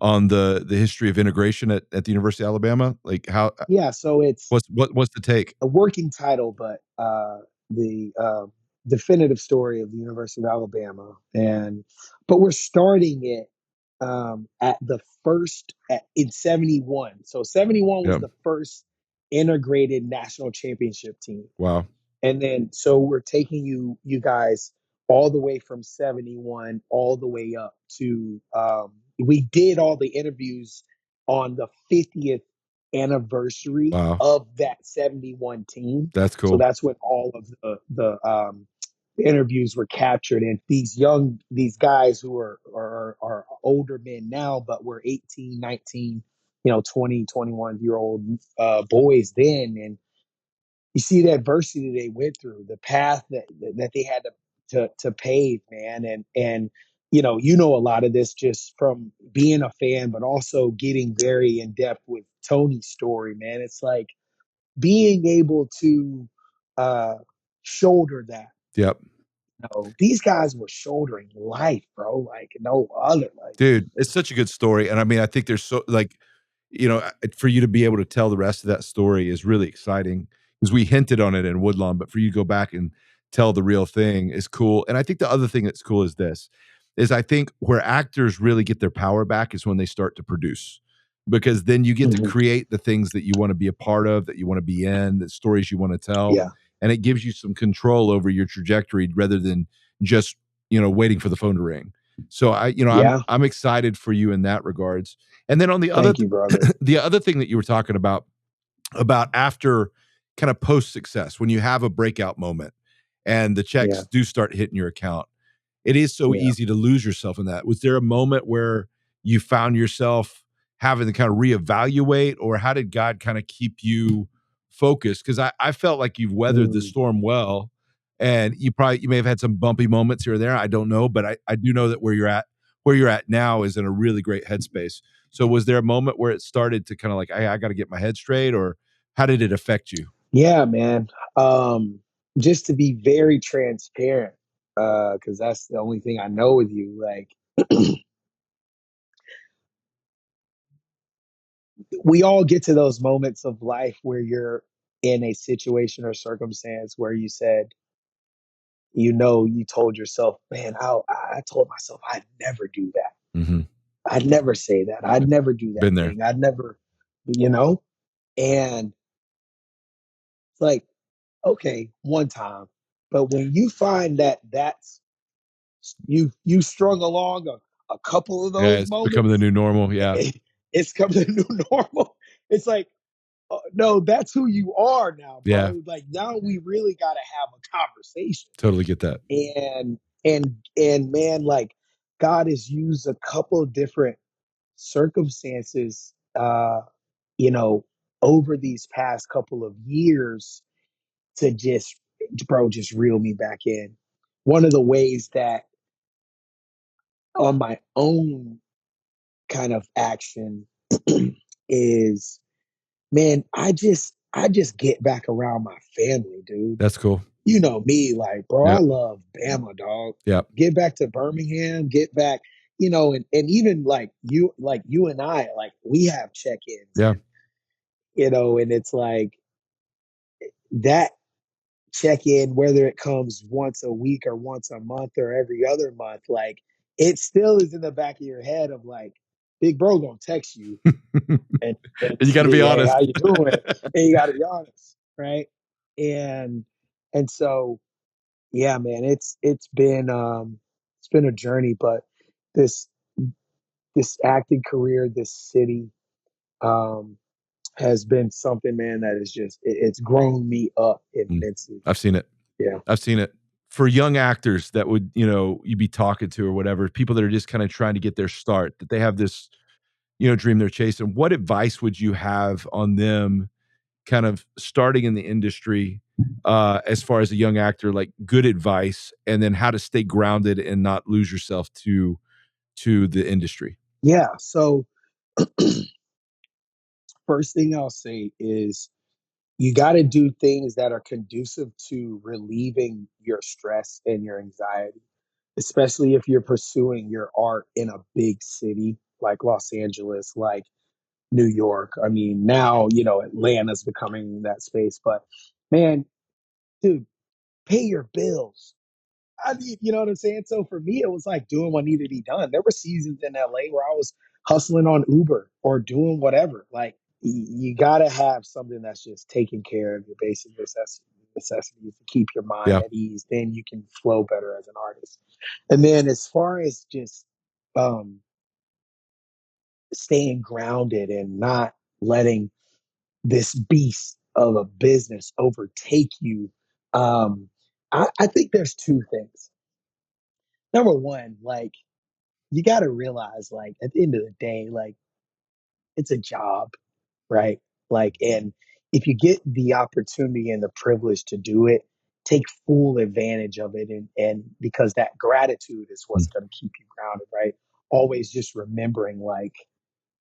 on the history of integration at the University of Alabama. Like how yeah, so it's what's the take? a working title, but the definitive story of the University of Alabama, and but we're starting it at the first in 71. So 71 was Yep. the first integrated national championship team. Wow. And then so we're taking you guys all the way from 71 all the way up to we did all the interviews on the 50th anniversary Wow. of that 71 team. That's So cool. that's when all of the interviews were captured, and these guys who are older men now but were 18, 19, 20, 21 year old boys then. And you see the adversity they went through, the path that they had to pave, man. And a lot of this just from being a fan, but also getting very in depth with Tony's story, man. It's like being able to uh shoulder that. Yep. These guys were shouldering life, bro, like no other. Like, Dude, it's such a good story, and I mean, I think there's so like, for you to be able to tell the rest of that story is really exciting because we hinted on it in Woodlawn, but for you to go back and tell the real thing is cool. And I think the other thing that's cool is this, is I think where actors really get their power back is when they start to produce, because then you get to mhm, create the things that you want to be a part of, that you want to be in, the stories you want to tell, yeah, and it gives you some control over your trajectory rather than just, waiting for the phone to ring. So I'm yeah. I'm excited for you in that regards. And then on the other Thank you, brother. the other thing that you were talking about after kind of post success, when you have a breakout moment and the Yeah, checks do start hitting your account, it is so yeah. easy to lose yourself in that. Was there a moment where you found yourself having to kind of reevaluate, or how did God kind of keep you focused? Because I felt like you've weathered the Mm, storm well, and you may have had some bumpy moments here or there. I don't know, but I do know that where you're at now is in a really great headspace. So was there a moment where it started to kind of like, I got to get my head straight, or how did it affect you? yeah, man. Just to be very transparent, because that's the only thing I know with you. Like, we all get to those moments of life where you're in a situation or circumstance where you said, you told yourself, man, I told myself I'd never do that. Hmm. I'd never say that. I'd never do that Been there. thing. I'd never, you know? And it's like, okay, one time. But when you find that you strung along a couple of Yeah, those it's becoming the moments, new normal. Yeah. it's coming to new normal. It's like, no, that's who you are now, Yeah. bro. Like now we really got to have a conversation. Totally get that. And man, like God has used a couple of different circumstances, you know, over these past couple of years to just reel me back in. One of the ways that on my own kind of action is, man, I just get back around my family, dude. That's cool. You know me, like, bro, I Yep. love Bama, dog. Yep. Get back to Birmingham, get back, and even like you and I, like we have check-ins, Yeah. and and it's like that check-in, whether it comes once a week or once a month or every other month, like it still is in the back of your head of like, big bro gonna text you and You got to be see, hey, honest. how you doing? And you got to be honest, right? And and so, yeah, man, it's been a journey, but this this acting career, this city, um, has been something, man, that is it's grown me up Mm. immensely. I've seen it. Yeah, I've seen it. For young actors that would, you be talking to or whatever, people that are just kind of trying to get their start, that they have this, dream they're chasing. What advice would you have on them kind of starting in the industry, as far as a young actor, like good advice, and then how to stay grounded and not lose yourself to the industry? yeah. So first thing I'll say is you got to do things that are conducive to relieving your stress and your anxiety, especially if you're pursuing your art in a big city like Los Angeles, like New York. I mean, now, Atlanta's becoming that space, but man, dude, pay your bills. I need, you know what I'm saying? So for me, it was like doing what needed to be done. There were seasons in LA where I was hustling on Uber or doing whatever. Like you got to have something that's just taking care of your basic necessities to keep your mind Yeah. at ease. Then you can flow better as an artist. And then as far as just um, staying grounded and not letting this beast of a business overtake you, I think there's two things. Number one, like you got to realize, like at the end of the day, like it's a job, right? Like, and if you get the opportunity and the privilege to do it, take full advantage of it, and because that gratitude is what's going to keep you grounded, right? Always just remembering, like,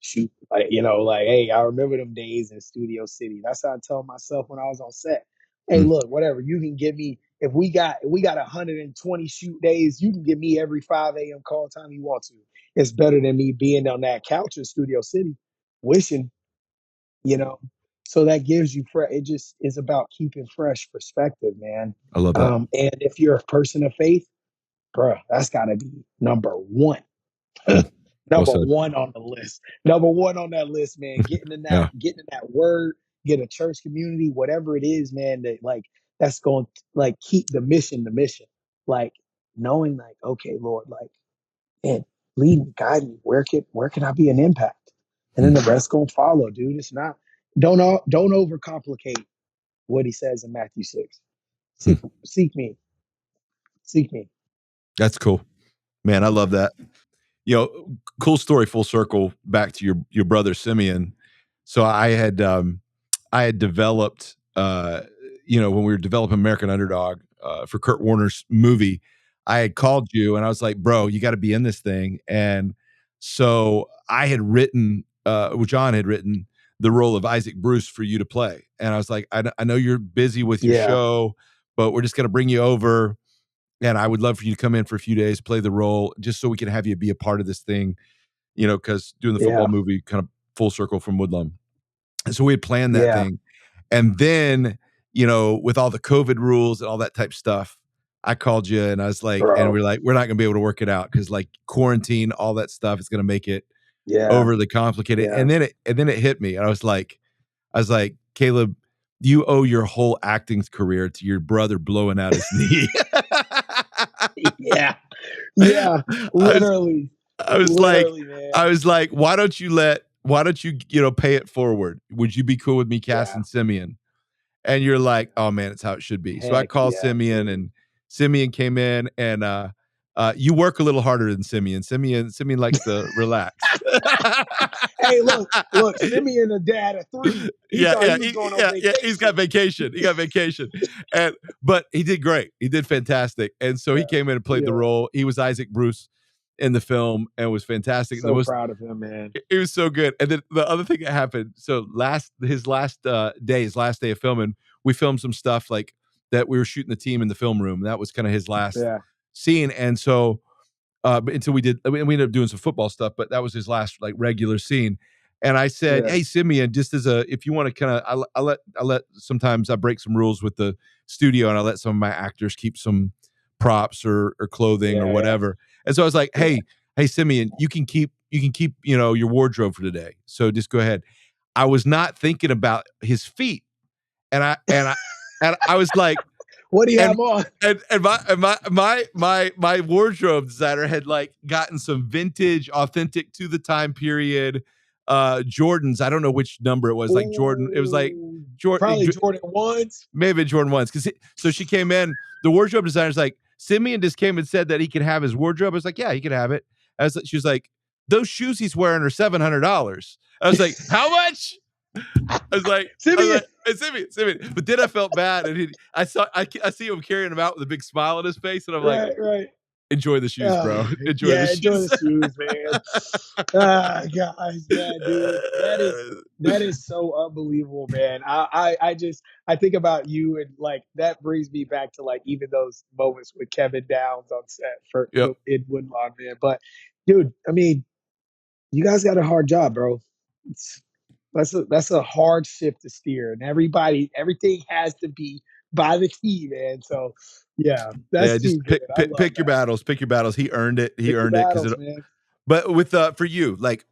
shoot, like, like, hey, I remember them days in Studio City. That's how I tell myself when I was on set. Hey, Mm. look, whatever you can give me. If we got 120 shoot days, you can give me every 5 a.m. call time you want to. It's better than me being on that couch in Studio City, wishing, you know. So that gives you fresh. It just is about keeping fresh perspective, man. I love that. And if you're a person of faith, bro, that's got to be number one. Mm. Well Number said. one on the list. Number one on that list, man. Yeah. Getting in that word, get a church community, whatever it is, man, that like that's going to like keep the mission. Like knowing like, okay, Lord, like, man, lead me, guide me. Where can I be an impact? And then Mm. the rest gonna follow, dude. It's not don't overcomplicate what he says in Matthew 6. Mm. Seek me. Seek me. That's cool, man. I love that. Cool story, full circle back to your brother Simeon. So I had developed when we were developing American Underdog for Kurt Warner's movie, I had called you and I was like, bro, you got to be in this thing. And so I had written, John had written the role of Isaac Bruce for you to play. And I was like, I know you're busy with your Yeah. show, but we're just going to bring you over. And I would love for you to come in for a few days, play the role, just so we can have you be a part of this thing, because doing the football Yeah. movie kind of full circle from Woodlawn. And so we had planned that Yeah. thing. And then, with all the COVID rules and all that type stuff, I called you and I was like, and Bro. we're like, we're not gonna be able to work it out because like quarantine, all that stuff is gonna make it Yeah. overly complicated. Yeah. And then it hit me. And I was like, Caleb, you owe your whole acting career to your brother blowing out his knee. Yeah. Yeah. I was Literally. I was like Literally, man. I was like, why don't you, pay it forward? Would you be cool with me Yeah. casting Simeon? And you're like, oh man, it's how it should be. So I Heck called yeah, Simeon dude. and Simeon came in and you work a little harder than Simeon. Simeon likes to relax. Hey, look, Simeon, a dad of three. He Yeah, thought yeah, he was going on yeah. He's got vacation. vacation. He got vacation, but he did great. He did fantastic, and so he Yeah. came in and played the Yeah. role. He was Isaac Bruce in the film and was fantastic. And the So most proud of him, man. it was so good. And then the other thing that happened, so his last day of filming, we filmed some stuff like that. We were shooting the team in the film room. That was kind of his last Yeah. scene. And so until we ended up doing some football stuff, but that was his last like regular scene. And I said, Yeah. "Hey Simeon, just if you want to kind of, I let sometimes I break some rules with the studio, and I let some of my actors keep some props or clothing or Yeah. Yeah. whatever." And so I was like, Yeah. "Hey Simeon, you can keep your wardrobe for today. So just go ahead." I was not thinking about his feet, and I was like, What do you and have on? my wardrobe designer had like gotten some vintage, authentic to the time period Jordans. I don't know which number it was. Like Jordan, it was like Ooh, Jordan, probably Jordan ones. maybe Jordan ones. So she came in. The wardrobe designer's like, Simeon just came and said that he could have his wardrobe. I was like, yeah, he could have it. She was like, those shoes he's wearing are $700. I was like, how much? Simeon. Hey, Simeon. But then I felt bad, and I see him carrying him out with a big smile on his face, and I'm like, Right. Right. enjoy the shoes, bro. Enjoy the Yeah, enjoy the shoes. shoes, man. Ah, guys, yeah, dude, that is so unbelievable, man. I think about you and like that brings me back to like even those moments with Kevin Downs on set Yep. in Woodlawn, man. But dude, I mean, you guys got a hard job, bro. It's, that's a hard ship to steer, and everything has to be by the key, man. So Yeah, Yeah, that's too just good. I love pick your that. battles. Pick your battles. He earned it. He Pick your earned it because it. battles, man. But with for you, like,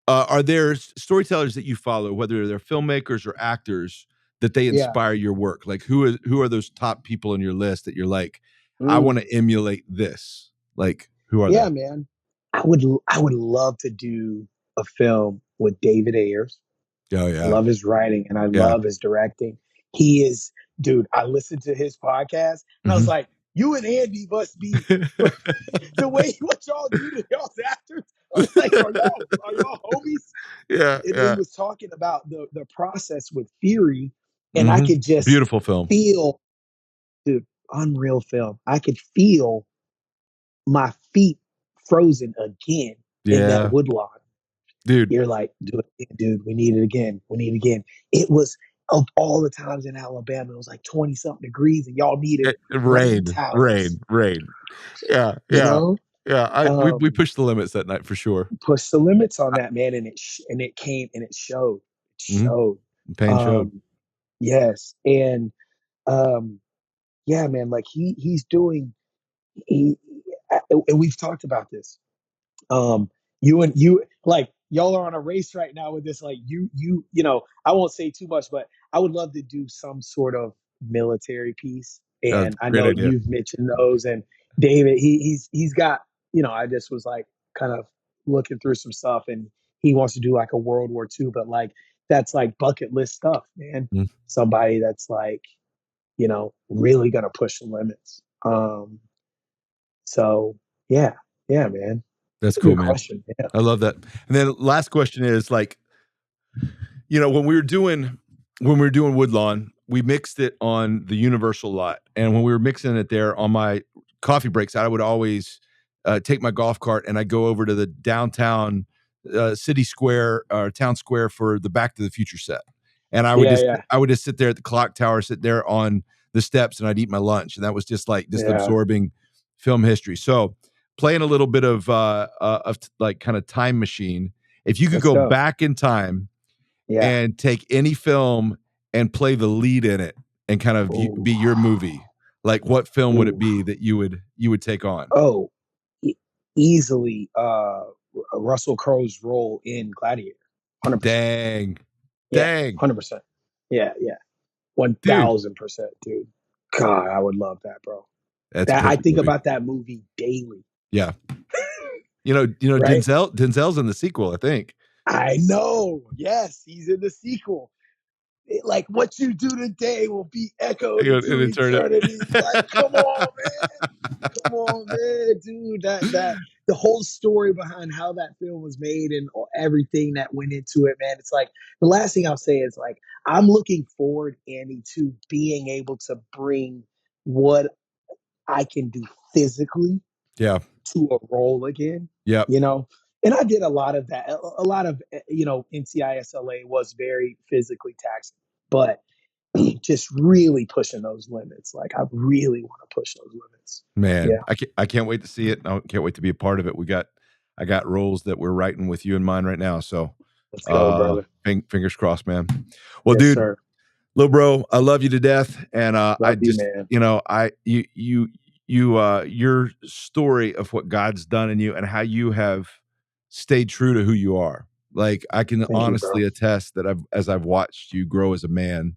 are there storytellers that you follow, whether they're filmmakers or actors, that they Yeah. inspire your work? Like, who are those top people in your list that you're like, I want Mm. to emulate this? Like, who are they? Yeah, man. I would love to do a film with David Ayers. Oh I yeah, love his writing and I yeah. love his directing. He is, dude, I listened to his podcast and I was Mhm. like, you and Andy must be the way what y'all do to y'all's actors. I was like, are y'all homies? Yeah, And he yeah. was talking about the process with Fury, and I Hmm. could just Beautiful film. feel, dude, unreal film. I could feel my feet frozen again in that Yeah, Woodlawn. dude. You're like, do it again, dude. We need it again. We need it again. It was of all the times in Alabama, it was like 20 something degrees, and y'all needed rain Rain, towels. rain, rain. Yeah, You yeah, know, yeah. We um, pushed the limits that night for sure. push the limits on I, that, man, and it came and it showed. It mhm. showed. Pain showed. Um, yes, and um, yeah, man, like he's doing. He, and we've talked about this. You like y'all are on a race right now with this. Like I won't say too much, but I would love to do some sort of military piece. That's And a I great know idea. you've mentioned those, and David, he's got. I just was like kind of looking through some stuff, and he wants to do like a World War II, but like that's like bucket list stuff, man. Mm, Somebody that's like really gonna push the limits. So yeah, yeah, man. that's That's a cool, good man. question. Yeah. I love that. And then last question is like, when we were doing Woodlawn, we mixed it on the Universal lot, and when we were mixing it there on my coffee breaks, I would always take my golf cart and I go over to the downtown city square or town square for the Back to the Future set, and Yeah, yeah, I would just sit there at the clock tower, sit there on the steps, and I'd eat my lunch, and that was just like just yeah. absorbing film history. So playing a little bit of like kind of time machine. If you could Let's go go. back in time Yeah. and take any film and play the lead in it and kind of Ooh. be your movie, like what film would it Ooh. be that you would take on? Oh, e- easily Russell Crowe's role in Gladiator. 100%. Dang, Yeah, dang, 100%. Yeah, yeah. dude, 1000%, dude. God, I would love that, bro. that's a That I perfect think movie. about that movie daily, Yeah, right? Denzel's in the sequel, I think. I know. Yes, he's in the sequel. Like what you do today will be echoed In into eternity. eternity. Like, come on, man. Come on, man, dude. That the whole story behind how that film was made and everything that went into it, man. It's like the last thing I'll say is like I'm looking forward, Andy, to being able to bring what I can do physically Yeah, to a role again. yep, You know, and I did a lot of that. A lot of NCISLA was very physically taxing, but just really pushing those limits. Like I really want to push those limits. man. Yeah. I can't wait to see it. I can't wait to be a part of it. I got roles that we're writing with you in mind right now. So, Let's go, brother. fingers crossed, man. Well, Yes, dude, sir. little bro, I love you to death, and I Love you, just, man. your story of what God's done in you and how you have stayed true to who you are. Like I can Thank you, bro. honestly attest that as I've watched you grow as a man,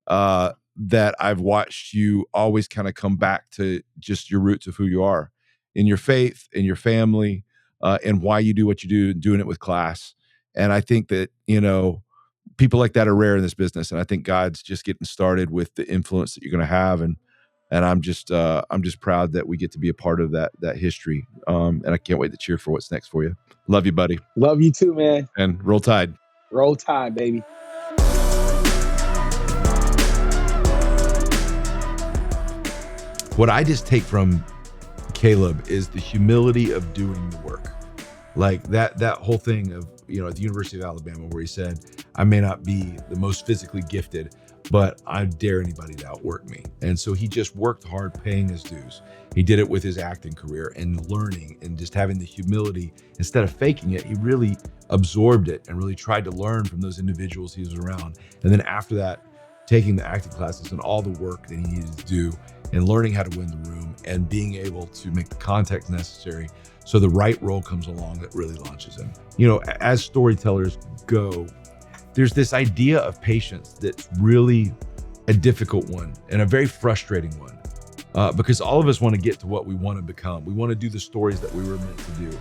that I've watched you always kind of come back to just your roots of who you are in your faith, in your family, and why you do what you do, doing it with class. And I think that, people like that are rare in this business. And I think God's just getting started with the influence that you're going to have. And I'm just proud that we get to be a part of that history. And I can't wait to cheer for what's next for you. Love you, buddy. Love you too, man. And roll tide. Roll Tide, baby. What I just take from Caleb is the humility of doing the work. Like that whole thing of, at the University of Alabama where he said, I may not be the most physically gifted, but I dare anybody to outwork me. And so he just worked hard paying his dues. He did it with his acting career and learning and just having the humility. Instead of faking it, he really absorbed it and really tried to learn from those individuals he was around. And then after that, taking the acting classes and all the work that he needed to do and learning how to win the room and being able to make the context necessary so the right role comes along that really launches him. You know, as storytellers go, there's this idea of patience that's really a difficult one and a very frustrating one, because all of us want to get to what we want to become. We want to do the stories that we were meant to do.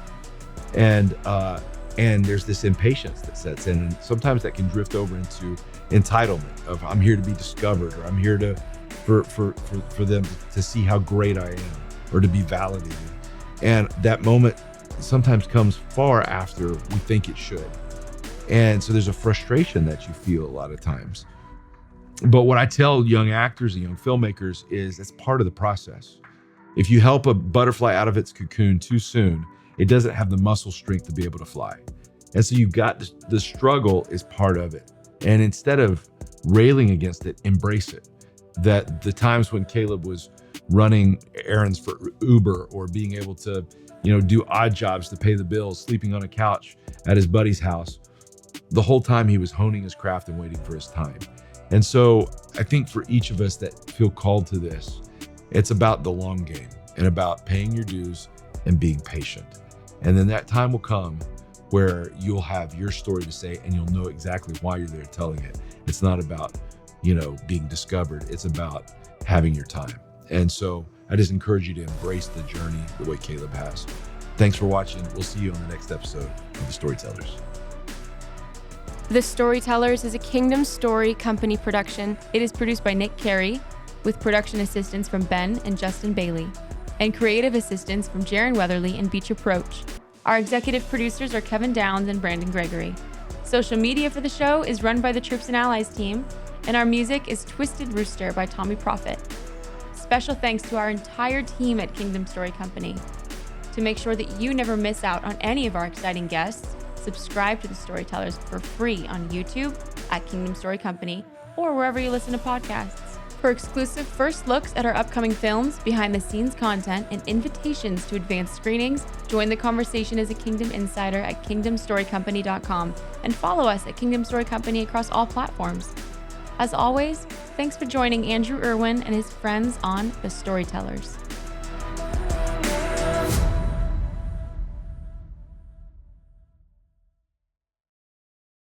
And there's this impatience that sets in, and sometimes that can drift over into entitlement of I'm here to be discovered, or I'm here to for them to see how great I am, or to be validated. And that moment sometimes comes far after we think it should. And so there's a frustration that you feel a lot of times. But what I tell young actors and young filmmakers is it's part of the process. If you help a butterfly out of its cocoon too soon, it doesn't have the muscle strength to be able to fly. And so you've got the struggle is part of it. And instead of railing against it, embrace it. That the times when Caleb was running errands for Uber, or being able to, do odd jobs to pay the bills, sleeping on a couch at his buddy's house, the whole time he was honing his craft and waiting for his time. And so I think for each of us that feel called to this, it's about the long game and about paying your dues and being patient. And then that time will come where you'll have your story to say and you'll know exactly why you're there telling it. It's not about, being discovered. It's about having your time. And so I just encourage you to embrace the journey the way Caleb has. Thanks for watching. We'll see you on the next episode of The Storytellers. The Storytellers is a Kingdom Story Company production. It is produced by Nick Carey, with production assistance from Ben and Justin Bailey, and creative assistance from Jaron Weatherly and Beecher Proch. Our executive producers are Kevin Downs and Brandon Gregory. Social media for the show is run by the Troops and Allies team, and our music is Twisted Rooster by Tommy Prophet. Special thanks to our entire team at Kingdom Story Company. To make sure that you never miss out on any of our exciting guests, subscribe to The Storytellers for free on YouTube at Kingdom Story Company or wherever you listen to podcasts. For exclusive first looks at our upcoming films, behind-the-scenes content, and invitations to advanced screenings, join the conversation as a Kingdom Insider at kingdomstorycompany.com and follow us at Kingdom Story Company across all platforms. As always, thanks for joining Andrew Erwin and his friends on The Storytellers.